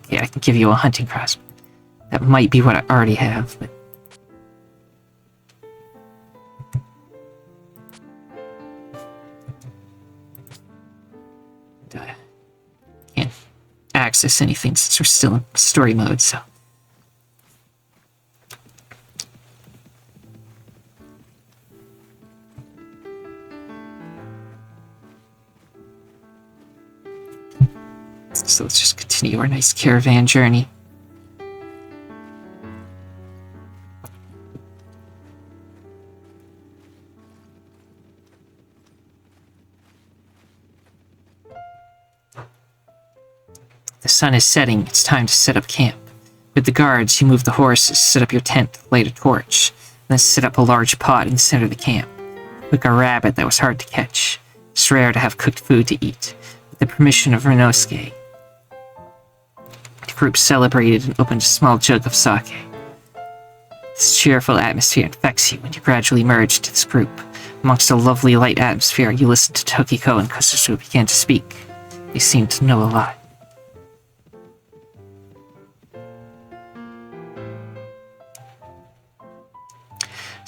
Yeah, I can give you a hunting crossbow. That might be what I already have, but... can't access anything since we're still in story mode, so... So let's just continue our nice caravan journey. The sun is setting, it's time to set up camp. With the guards, you move the horses, set up your tent, light a torch, then set up a large pot in the center of the camp. Cook a rabbit that was hard to catch. It's rare to have cooked food to eat. With the permission of Renosuke, the group celebrated and opened a small jug of sake. This cheerful atmosphere infects you when you gradually merge into this group. Amongst a lovely light atmosphere, you listen to Tokiko and Kususu begin to speak. They seem to know a lot.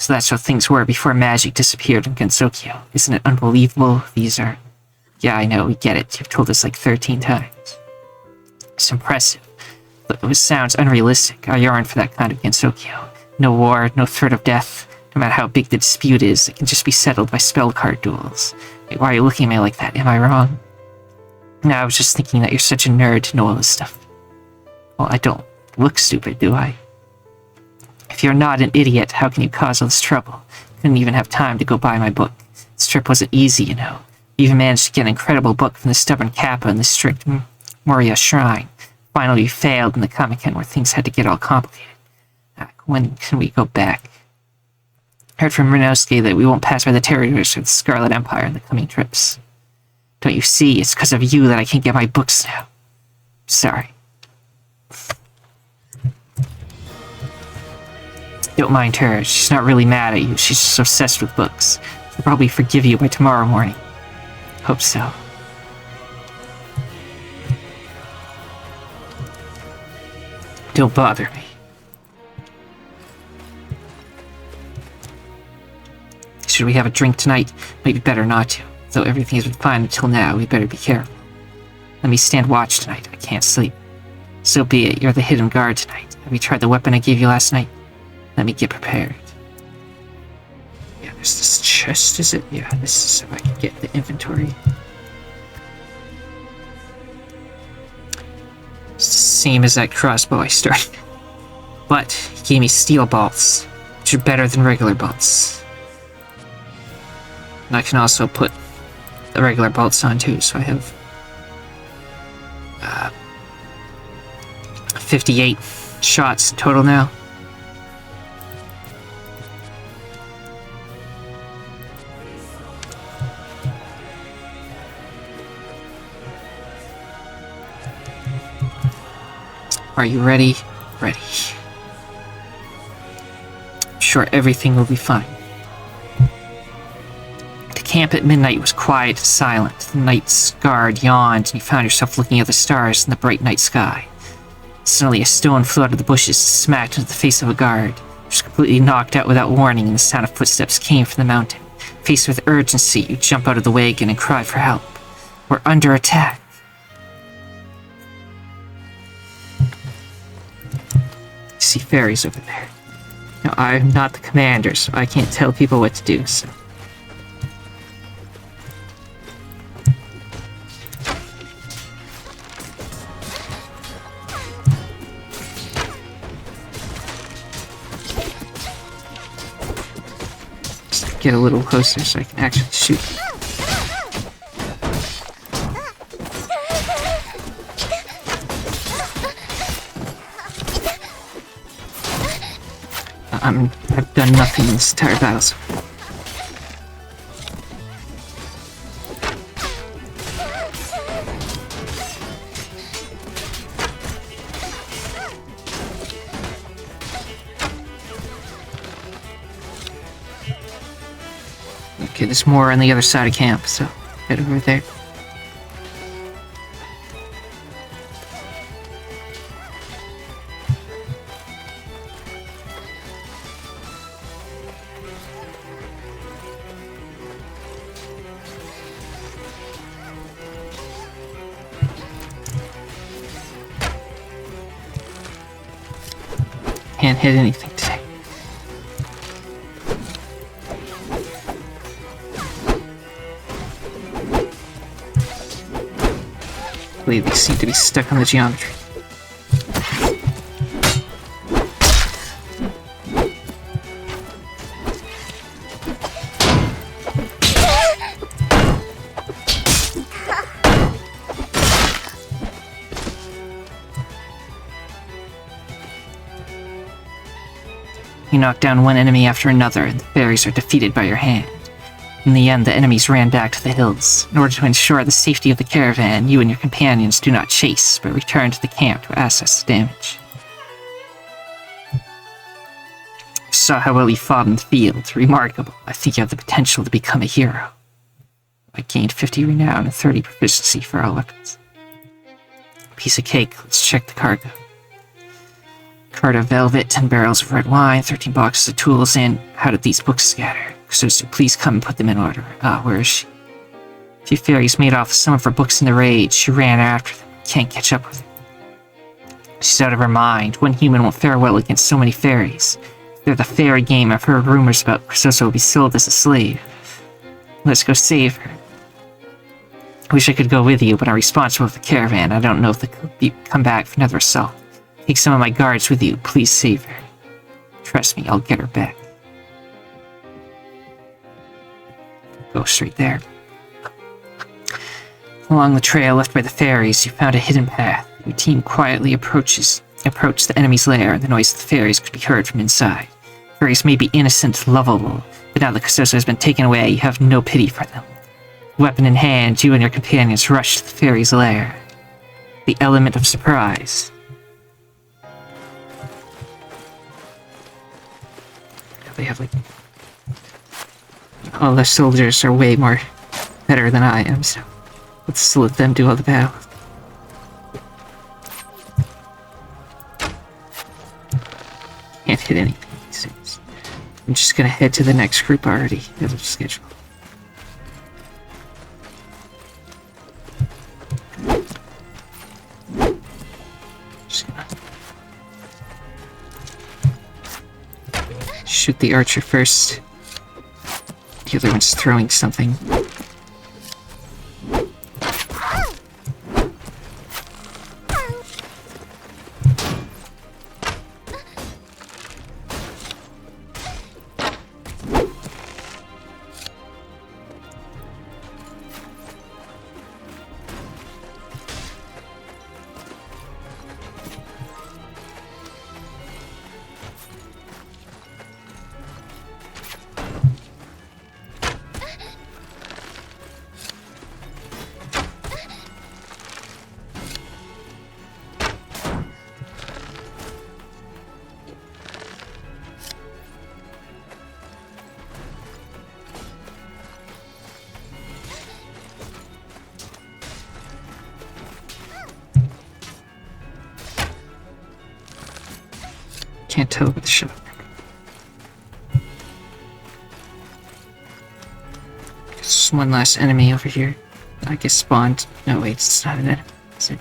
So that's how things were before magic disappeared in Gensokyo. Isn't it unbelievable? These are... Yeah, I know, we get it. You've told us like 13 times. It's impressive. But it sounds unrealistic. I yearn for that kind of Gensokyo. No war, no threat of death. No matter how big the dispute is, it can just be settled by spell card duels. Wait, why are you looking at me like that? Am I wrong? No, I was just thinking that you're such a nerd to know all this stuff. Well, I don't look stupid, do I? If you're not an idiot, how can you cause all this trouble? Couldn't even have time to go buy my book. This trip wasn't easy, you know. You even managed to get an incredible book from the stubborn Kappa in the strict Moria Shrine. Finally, you failed in the Comic-Con where things had to get all complicated. When can we go back? Heard from Renosuke that we won't pass by the territories of the Scarlet Empire in the coming trips. Don't you see? It's because of you that I can't get my books now. Sorry. Don't mind her. She's not really mad at you. She's just obsessed with books. She'll probably forgive you by tomorrow morning. Hope so. Don't bother me. Should we have a drink tonight? Maybe better not to. Though everything has been fine until now, we better be careful. Let me stand watch tonight. I can't sleep. So be it. You're the hidden guard tonight. Have you tried the weapon I gave you last night? Let me get prepared. Yeah, there's this chest, is it? Yeah, this is if I can get the inventory. It's the same as that crossbow I started. But he gave me steel bolts, which are better than regular bolts. And I can also put the regular bolts on too, so I have 58 shots total now. Are you ready? Ready. I'm sure everything will be fine. The camp at midnight was quiet and silent. The night's guard yawned, and you found yourself looking at the stars in the bright night sky. Suddenly, a stone flew out of the bushes, smacked into the face of a guard, who was completely knocked out without warning, and the sound of footsteps came from the mountain. Faced with urgency, you jump out of the wagon and cry for help. We're under attack. See fairies over there. Now, I'm not the commander, so I can't tell people what to do, so... Just get a little closer so I can actually shoot. I've done nothing in this entire battle so far. Okay, there's more on the other side of camp, so head over there. Can't hit anything today. I believe these seem to be stuck on the geometry. You knock down one enemy after another, and the fairies are defeated by your hand. In the end, the enemies ran back to the hills. In order to ensure the safety of the caravan, you and your companions do not chase, but return to the camp to assess the damage. You saw how well you fought in the field. Remarkable. I think you have the potential to become a hero. I gained 50 renown and 30 proficiency for all weapons. Piece of cake. Let's check the cargo. Cart of velvet, 10 barrels of red wine, 13 boxes of tools, and how did these books scatter? So please come and put them in order. Where is she? A few fairies made off with some of her books in the rage. She ran after them. Can't catch up with her. She's out of her mind. One human won't fare well against so many fairies. They're the fairy game. I've heard rumors about Chrysoso will be sold as a slave. Let's go save her. I wish I could go with you, but I'm responsible for the caravan. I don't know if they'll come back for another assault. Take some of my guards with you. Please save her. Trust me, I'll get her back. Go straight there. Along the trail left by the fairies, you found a hidden path. Your team quietly approached the enemy's lair, and the noise of the fairies could be heard from inside. Fairies may be innocent, lovable, but now that Chrysoso has been taken away, you have no pity for them. Weapon in hand, you and your companions rush to the fairies' lair. The element of surprise. They have, like... all their soldiers are way more better than I am, so let's let them do all the battle. Can't hit anything these days. I'm just gonna head to the next group already. Out of schedule. Just gonna shoot the archer first. The other one's throwing something. Can't tell with the shot. There's one last enemy over here. I guess spawned. No, wait, it's not an enemy. Is it?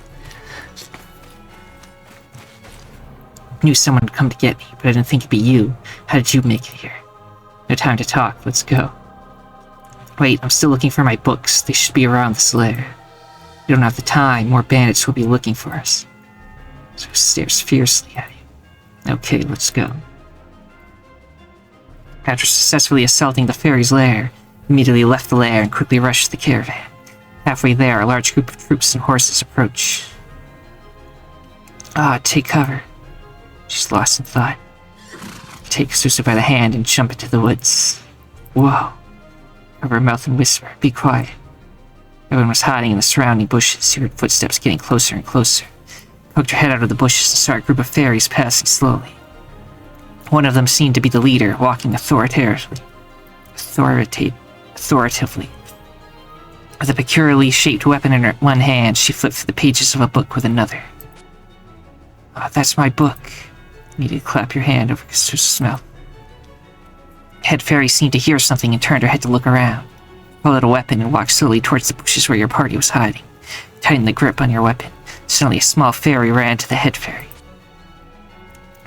Knew someone would come to get me, but I didn't think it'd be you. How did you make it here? No time to talk. Let's go. Wait, I'm still looking for my books. They should be around this lair. We don't have the time. More bandits will be looking for us. So he stares fiercely at you. Okay, let's go. After successfully assaulting the fairy's lair, immediately left the lair and quickly rushed to the caravan. Halfway there, a large group of troops and horses approach. Take cover. She's lost in thought. Take Susu by the hand and jump into the woods. Whoa. Cover her mouth and whisper, be quiet. Everyone was hiding in the surrounding bushes. You heard footsteps getting closer and closer. Poked her head out of the bushes and saw a group of fairies passing slowly. One of them seemed to be the leader, walking authoritatively. With a peculiarly shaped weapon in her one hand, she flipped through the pages of a book with another. That's my book. You need to clap your hand over Kasu's mouth. Head fairy seemed to hear something and turned her head to look around. Pulled out a weapon and walked slowly towards the bushes where your party was hiding. Tighten the grip on your weapon. Suddenly a small fairy ran to the head fairy.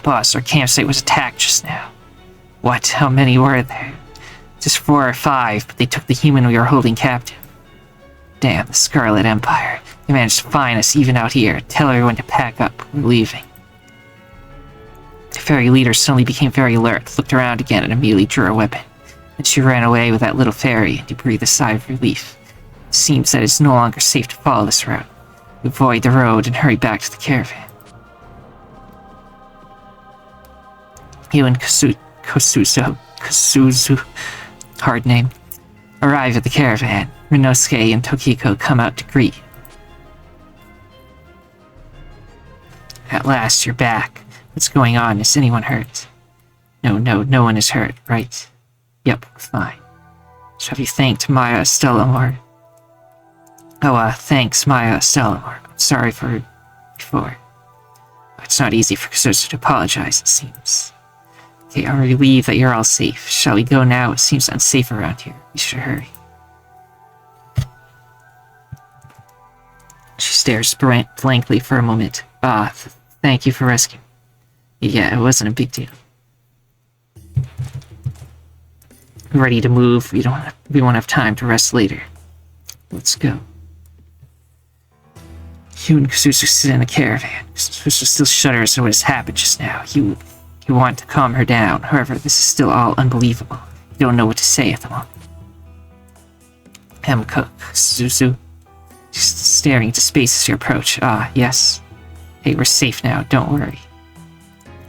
Boss, our campsite was attacked just now. What? How many were there? Just 4 or 5, but they took the human we were holding captive. Damn, the Scarlet Empire. They managed to find us even out here. Tell everyone to pack up. We're leaving. The fairy leader suddenly became very alert, looked around again and immediately drew her weapon. Then she ran away with that little fairy, and he breathed a sigh of relief. It seems that it's no longer safe to follow this route. Avoid the road and hurry back to the caravan. You and Kasuzu, hard name, arrive at the caravan. Rinosuke and Tokiko come out to greet you. At last, you're back. What's going on? Is anyone hurt? No one is hurt, right? Yep, we're fine. So have you thanked Maya Stellamore? Thanks, Maya Stellamore. I'm sorry for before. it's not easy for Kusuzu to apologize, it seems. Okay, I'm relieved that you're all safe. Shall we go now? It seems unsafe around here. We should hurry. She stares blankly for a moment. Thank you for rescuing me. Yeah, it wasn't a big deal. Ready to move. We won't have time to rest later. Let's go. You and Kusuzu sit in a caravan. Kusuzu still shudders at what has happened just now. You want to calm her down. However, this is still all unbelievable. You don't know what to say at the moment. Kusuzu. She's staring into space as you approach. Yes. Hey, we're safe now. Don't worry.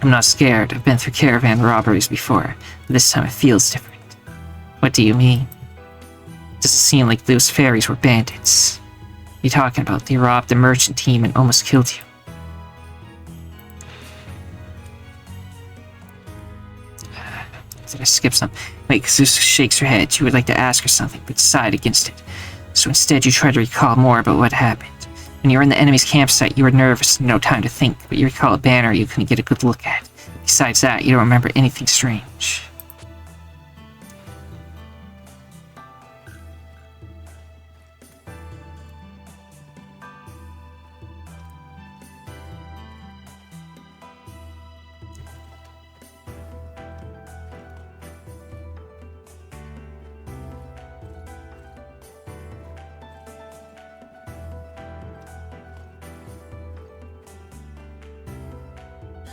I'm not scared. I've been through caravan robberies before, but this time it feels different. What do you mean? It doesn't seem like those fairies were bandits. What are you talking about? They robbed the merchant team and almost killed you. Did I skip something? Wait, Kusuzu shakes her head. She would like to ask her something, but decide against it. So instead you try to recall more about what happened. When you were in the enemy's campsite, you were nervous and no time to think, but you recall a banner you couldn't get a good look at. Besides that, you don't remember anything strange.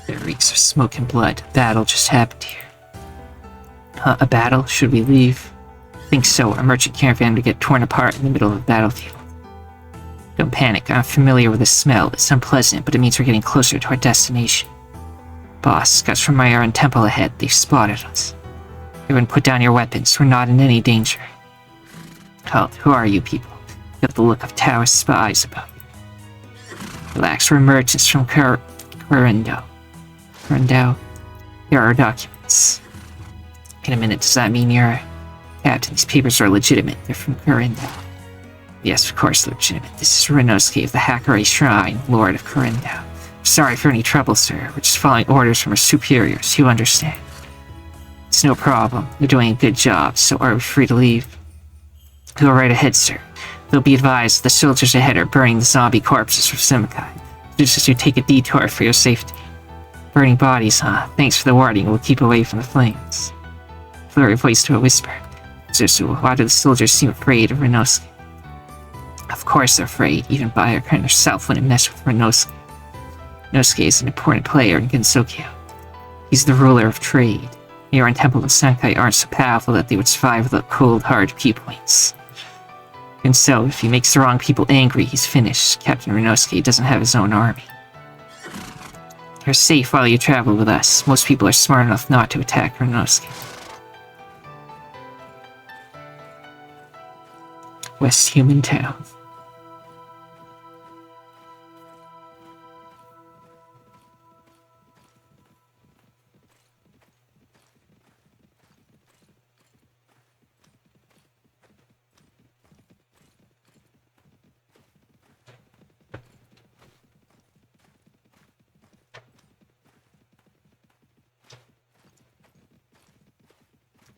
There reeks of smoke and blood. A battle just happened here. A battle? Should we leave? Think so. A merchant caravan would get torn apart in the middle of the battlefield. Don't panic. I'm familiar with the smell. It's unpleasant, but it means we're getting closer to our destination. Boss, scouts from my Iron Temple ahead. They've spotted us. Everyone put down your weapons. We're not in any danger. Halt. Who are you people? You have the look of Taoist spies about you. Relax. We're merchants from Kurendo. Here are our documents. In a minute, does that mean you're Captain? These papers are legitimate. They're from Kurendo. Yes, of course they're legitimate. This is Renosuke of the Hakare Shrine, Lord of Kurendo. Sorry for any trouble, sir. We're just following orders from our superiors. You understand. It's no problem. You're doing a good job, so are we free to leave? Go right ahead, sir. They'll be advised the soldiers ahead are burning the zombie corpses from Simkai. Just as you take a detour for your safety. Burning bodies, huh? Thanks for the warning. We'll keep away from the flames. Flurry voice to a whisper. Susu, why do the soldiers seem afraid of Renosuke? Of course they're afraid. Even Bayaka herself wouldn't mess with Renosuke. Renosuke is an important player in Gensokyo. He's the ruler of trade. Niran Temple and Sankai aren't so powerful that they would survive without cold, hard key points. And so, if he makes the wrong people angry, he's finished. Captain Renosuke doesn't have his own army. You're safe while you travel with us. Most people are smart enough not to attack Renosuke. West Human Town.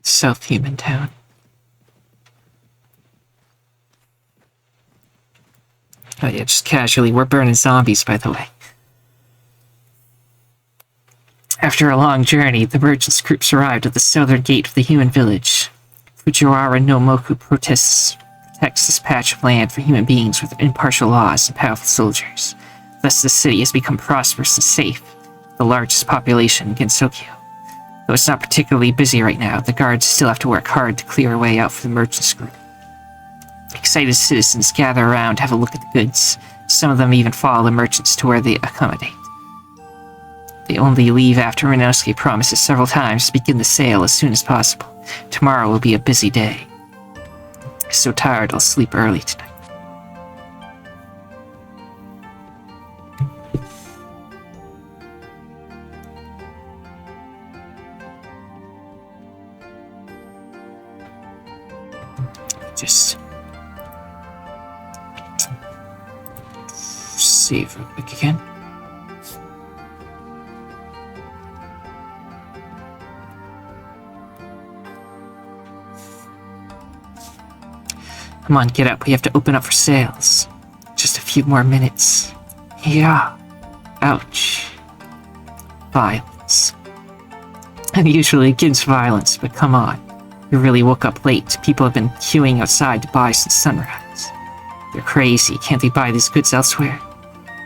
South Human Town. Oh yeah, just casually, we're burning zombies, by the way. After a long journey, the merchants' groups arrived at the southern gate of the human village. Fujiwara no Moku protects this patch of land for human beings with impartial laws and powerful soldiers. Thus the city has become prosperous and safe, the largest population in Gensokyo. Though it's not particularly busy right now, the guards still have to work hard to clear a way out for the merchants' group. Excited citizens gather around to have a look at the goods. Some of them even follow the merchants to where they accommodate. They only leave after Renosuke promises several times to begin the sale as soon as possible. Tomorrow will be a busy day. I'm so tired I'll sleep early tonight. Just save real quick again. Come on, get up. We have to open up for sales. Just a few more minutes. Yeah. Ouch. Violence. And usually against violence, but come on. You really woke up late. People have been queuing outside to buy since sunrise. They're crazy. Can't they buy these goods elsewhere?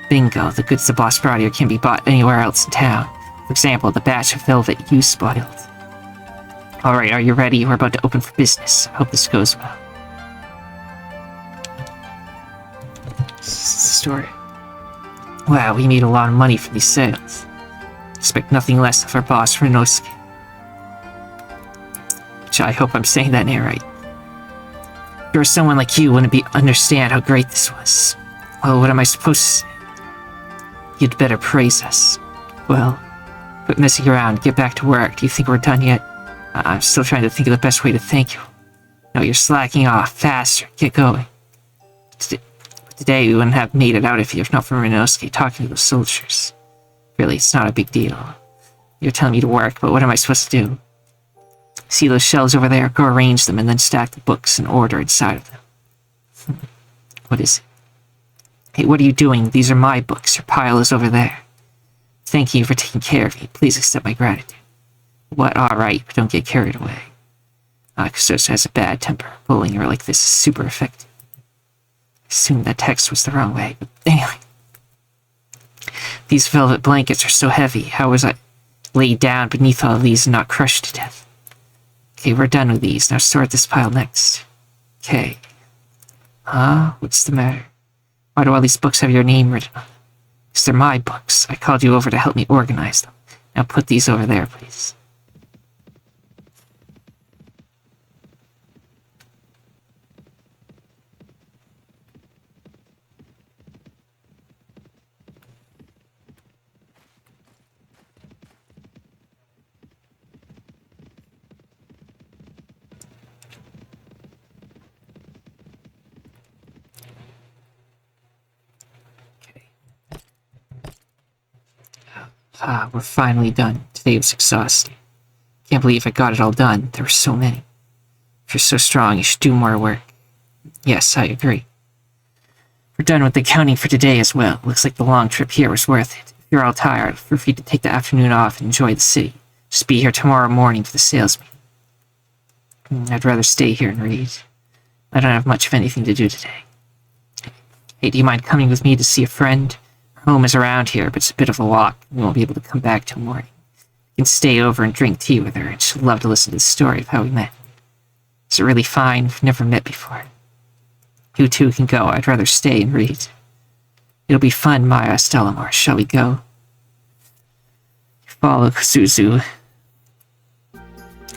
Bingo. The goods the boss brought here can't be bought anywhere else in town. For example, the batch of velvet you spoiled. Alright, are you ready? We're about to open for business. I hope this goes well. This is the story. Wow, we made a lot of money from these sales. Expect nothing less of our boss, Renosuke. Which I hope I'm saying that name right. If you're someone like you, wouldn't understand how great this was. Well, what am I supposed to say? You'd better praise us. Well, quit messing around, get back to work. Do you think we're done yet? I'm still trying to think of the best way to thank you. No, you're slacking off. Faster. Get going. Today we wouldn't have made it out if not for Renosuke talking to those soldiers. Really, it's not a big deal. You're telling me to work, but what am I supposed to do? See those shelves over there? Go arrange them and then stack the books in order inside of them. What is it? Hey, what are you doing? These are my books. Your pile is over there. Thank you for taking care of me. Please accept my gratitude. What? Alright, but don't get carried away. Kusosu has a bad temper. Bullying her like this is super effective. I assumed that text was the wrong way, but anyway. These velvet blankets are so heavy. How was I laid down beneath all of these and not crushed to death? Okay, we're done with these. Now sort this pile next. Okay. Huh? What's the matter? Why do all these books have your name written on them? Because they're my books. I called you over to help me organize them. Now put these over there, please. We're finally done. Today was exhausting. Can't believe I got it all done. There were so many. If you're so strong, you should do more work. Yes, I agree. We're done with the counting for today as well. Looks like the long trip here was worth it. If you're all tired, feel free to take the afternoon off and enjoy the city. Just be here tomorrow morning for the sales meeting. I'd rather stay here and read. I don't have much of anything to do today. Hey, do you mind coming with me to see a friend? Her home is around here, but it's a bit of a walk. We won't be able to come back till morning. You can stay over and drink tea with her, and she'll love to listen to the story of how we met. Is it really fine? We've never met before. You two can go. I'd rather stay and read. It'll be fun, Maya Stellamore. Shall we go? You follow Suzu.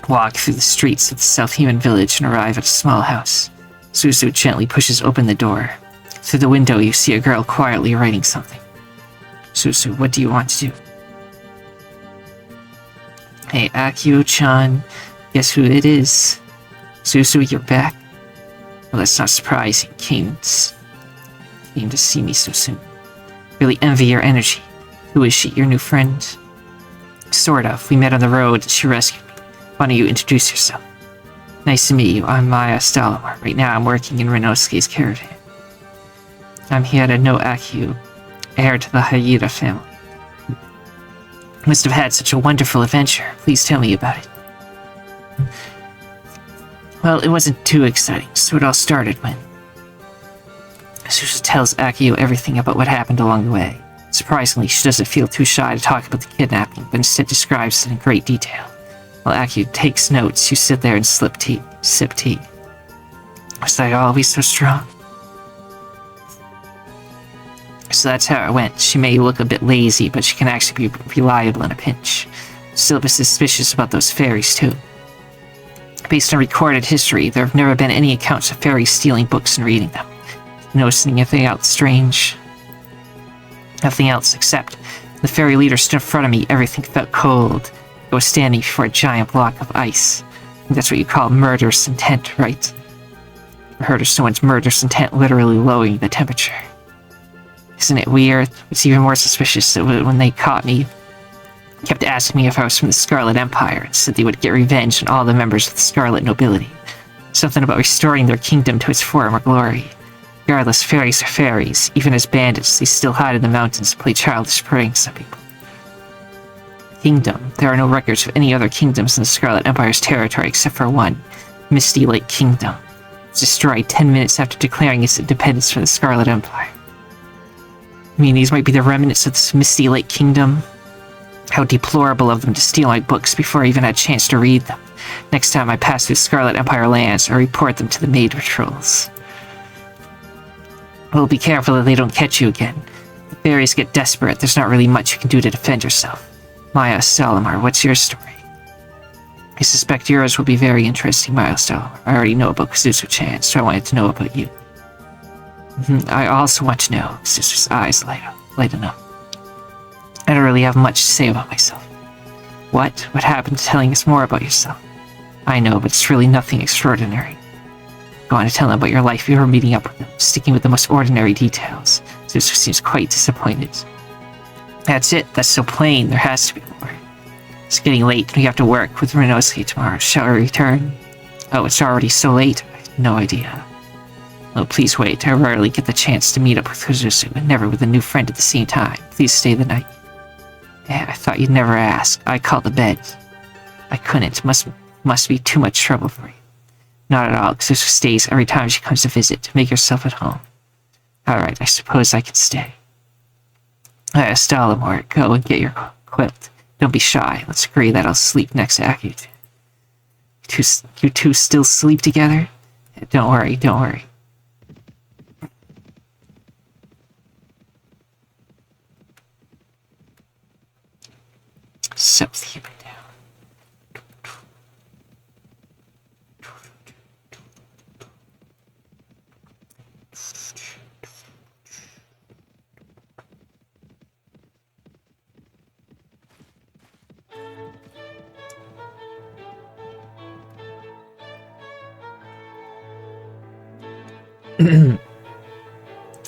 Walk through the streets of the South Human village and arrive at a small house. Suzu gently pushes open the door. Through the window, you see a girl quietly writing something. Suzu, what do you want to do? Hey, Akio-chan. Guess who it is? Suzu, you're back? Well, that's not surprising. Came to see me so soon. Really envy your energy. Who is she, your new friend? Sort of. We met on the road and she rescued me. Why don't you introduce yourself? Nice to meet you. I'm Maya Stellamore. Right now I'm working in Renosuke's Caravan. I'm Hiada no Akio, heir to the Hayida family. Must have had such a wonderful adventure. Please tell me about it. Well, it wasn't too exciting, so it all started when Suzu tells Akio everything about what happened along the way. Surprisingly, she doesn't feel too shy to talk about the kidnapping, but instead describes it in great detail. While Akio takes notes, you sit there and sip tea. Was I always so strong? So that's how it went. She may look a bit lazy, but she can actually be reliable in a pinch. Still a bit suspicious about those fairies, too. Based on recorded history, there have never been any accounts of fairies stealing books and reading them. Noticing anything else strange? Nothing else, except the fairy leader stood in front of me, everything felt cold. I was standing before a giant block of ice. I think that's what you call murderous intent, right? I heard of someone's murderous intent literally lowering the temperature. Isn't it weird? It's even more suspicious that when they caught me, they kept asking me if I was from the Scarlet Empire and said they would get revenge on all the members of the Scarlet Nobility. Something about restoring their kingdom to its former glory. Regardless, fairies are fairies. Even as bandits, they still hide in the mountains and play childish pranks on people. Kingdom. There are no records of any other kingdoms in the Scarlet Empire's territory except for one, Misty Lake Kingdom. It was destroyed 10 minutes after declaring its independence from the Scarlet Empire. I mean, these might be the remnants of this Misty Lake Kingdom. How deplorable of them to steal my books before I even had a chance to read them. Next time I pass through Scarlet Empire lands, I'll report them to the maid patrols. Well, be careful that they don't catch you again. If the fairies get desperate, there's not really much you can do to defend yourself. Maya Salamar, what's your story? I suspect yours will be very interesting, Maya Salamar. I already know about Kazusu-chan, so I wanted to know about you. I also want to know. Sister's eyes lighten up. I don't really have much to say about myself. What? What happened to telling us more about yourself? I know, but it's really nothing extraordinary. Go on to tell them about your life before meeting up with them, sticking with the most ordinary details. Sister seems quite disappointed. That's it. That's so plain. There has to be more. It's getting late, and we have to work with Renosuke tomorrow. Shall we return? Oh, it's already so late. I had no idea. Oh, please wait. I rarely get the chance to meet up with Kazusu, and never with a new friend at the same time. Please stay the night. Yeah, I thought you'd never ask. I called the bed. I couldn't. Must be too much trouble for you. Not at all. Kazusu stays every time she comes to visit. Make yourself at home. Alright, I suppose I can stay. Stalamore, go and get your quilt. Don't be shy. Let's agree that I'll sleep next to Akiyuta. You two still sleep together? Don't worry, don't worry. So keep it down.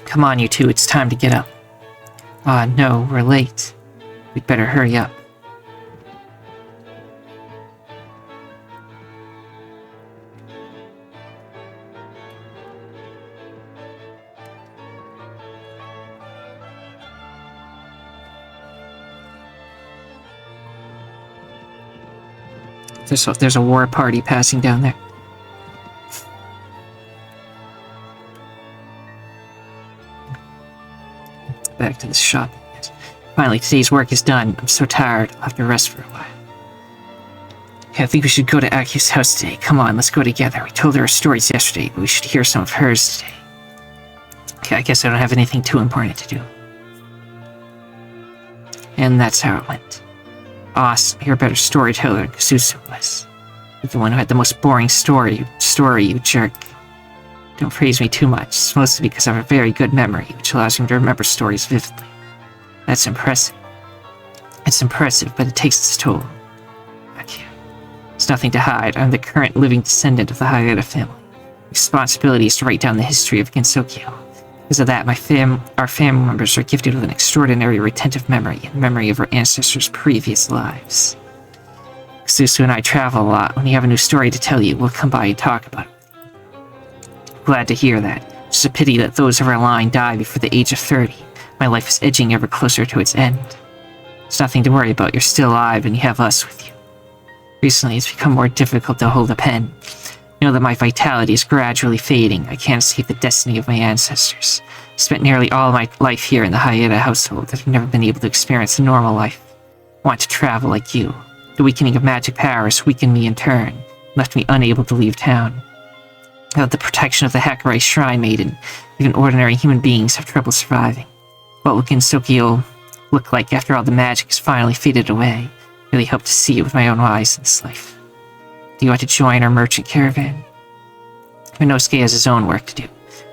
Come on, you two, it's time to get up. Ah, no, we're late. We'd better hurry up. There's a war party passing down there. Back to the shop. Finally, today's work is done. I'm so tired. I'll have to rest for a while. Okay, I think we should go to Aki's house today. Come on, let's go together. We told her our stories yesterday, but we should hear some of hers today. Okay, I guess I don't have anything too important to do. And that's how it went. Awesome, you're a better storyteller than Kazusu was. You're the one who had the most boring story, you jerk. Don't praise me too much. It's mostly because I have a very good memory, which allows me to remember stories vividly. That's impressive. It's impressive, but it takes its toll. Okay. There's nothing to hide. I'm the current living descendant of the Hayata family. My responsibility is to write down the history of Gensokyo. Because of that, our family members are gifted with an extraordinary retentive memory and memory of our ancestors' previous lives. Kazusu and I travel a lot. When you have a new story to tell you, we'll come by and talk about it. Glad to hear that. It's just a pity that those of our line die before the age of 30. My life is edging ever closer to its end. There's nothing to worry about. You're still alive and you have us with you. Recently, it's become more difficult to hold a pen. I know that my vitality is gradually fading. I can't escape the destiny of my ancestors. I spent nearly all my life here in the Hayata household. I've never been able to experience a normal life. I want to travel like you. The weakening of magic powers weakened me in turn, left me unable to leave town. Without the protection of the Hakurai Shrine Maiden, even ordinary human beings have trouble surviving. What will Gensokyo look like after all the magic has finally faded away? I really hope to see it with my own eyes in this life. Do you want to join our merchant caravan? Renosuke has his own work to do.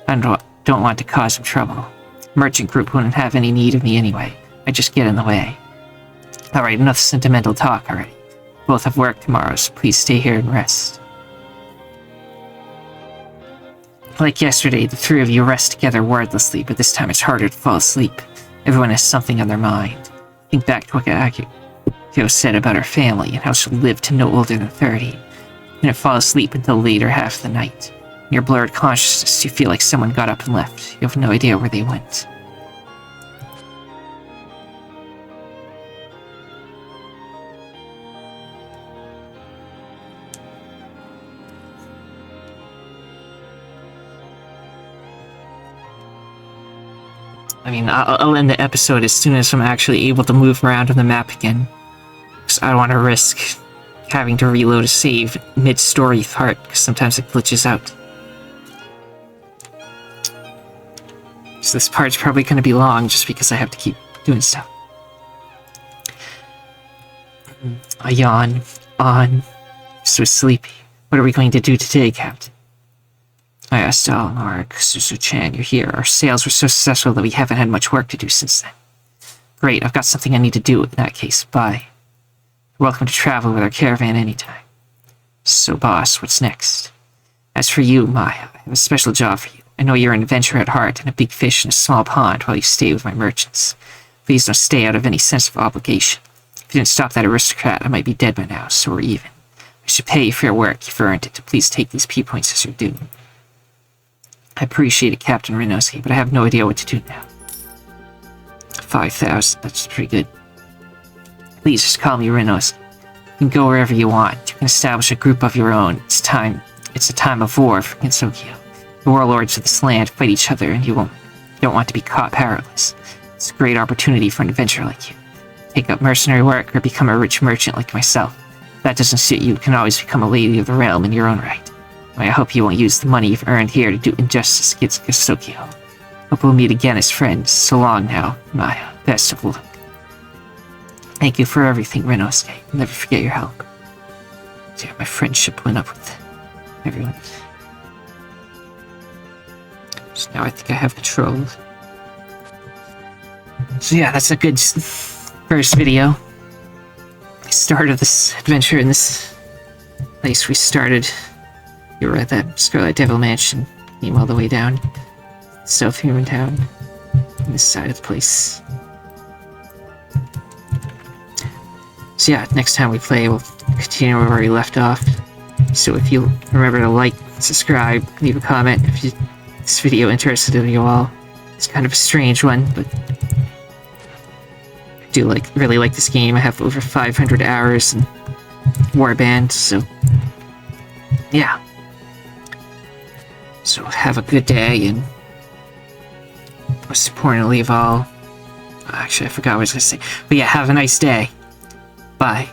I don't want to cause him trouble. The merchant group wouldn't have any need of me anyway. I just get in the way. Alright, enough sentimental talk already. Both have work tomorrow, so please stay here and rest. Like yesterday, the three of you rest together wordlessly, but this time it's harder to fall asleep. Everyone has something on their mind. Think back to what Akiyuta said about her family and how she'll live to no older than 30. You didn't fall asleep until the later half of the night. In your blurred consciousness, you feel like someone got up and left. You have no idea where they went. I mean, I'll end the episode as soon as I'm actually able to move around on the map again. Because I don't want to risk having to reload a save mid-story part, because sometimes it glitches out. So this part's probably going to be long, just because I have to keep doing stuff. I yawn, on, so sleepy. What are we going to do today, Captain? I asked Eleanor, Susu-chan, you're here. Our sales were so successful that we haven't had much work to do since then. Great, I've got something I need to do in that case. Bye. You're welcome to travel with our caravan anytime. So, boss, what's next? As for you, Maya, I have a special job for you. I know you're an adventurer at heart and a big fish in a small pond while you stay with my merchants. Please don't stay out of any sense of obligation. If you didn't stop that aristocrat, I might be dead by now, so we're even. I should pay you for your work. You've earned it. Please take these P points as your due. I appreciate it, Captain Renosuke, but I have no idea what to do now. 5,000, that's pretty good. Please just call me Renosuke. You can go wherever you want. You can establish a group of your own. It's a time of war for Gensokyo. The warlords of this land fight each other, and you don't want to be caught powerless. It's a great opportunity for an adventurer like you. Take up mercenary work or become a rich merchant like myself. If that doesn't suit you, you can always become a lady of the realm in your own right. I hope you won't use the money you've earned here to do injustice against Gensokyo. Hope we'll meet again as friends. So long now, Maya. Best of luck. Thank you for everything, Renosuke. I'll never forget your help. So yeah, my friendship went up with everyone. So now I think I have control. So yeah, that's a good first video. The start of this adventure in this place we started. You were at that Scarlet Devil Mansion, came all the way down South Human Town, on this side of the place. So yeah, next time we play, we'll continue where we left off. So if you remember to like, subscribe, leave a comment if this video interested in you all. It's kind of a strange one, but I do really like this game. I have over 500 hours in Warband, so yeah. So have a good day, and most importantly of all, actually I forgot what I was going to say, but yeah, have a nice day. Bye.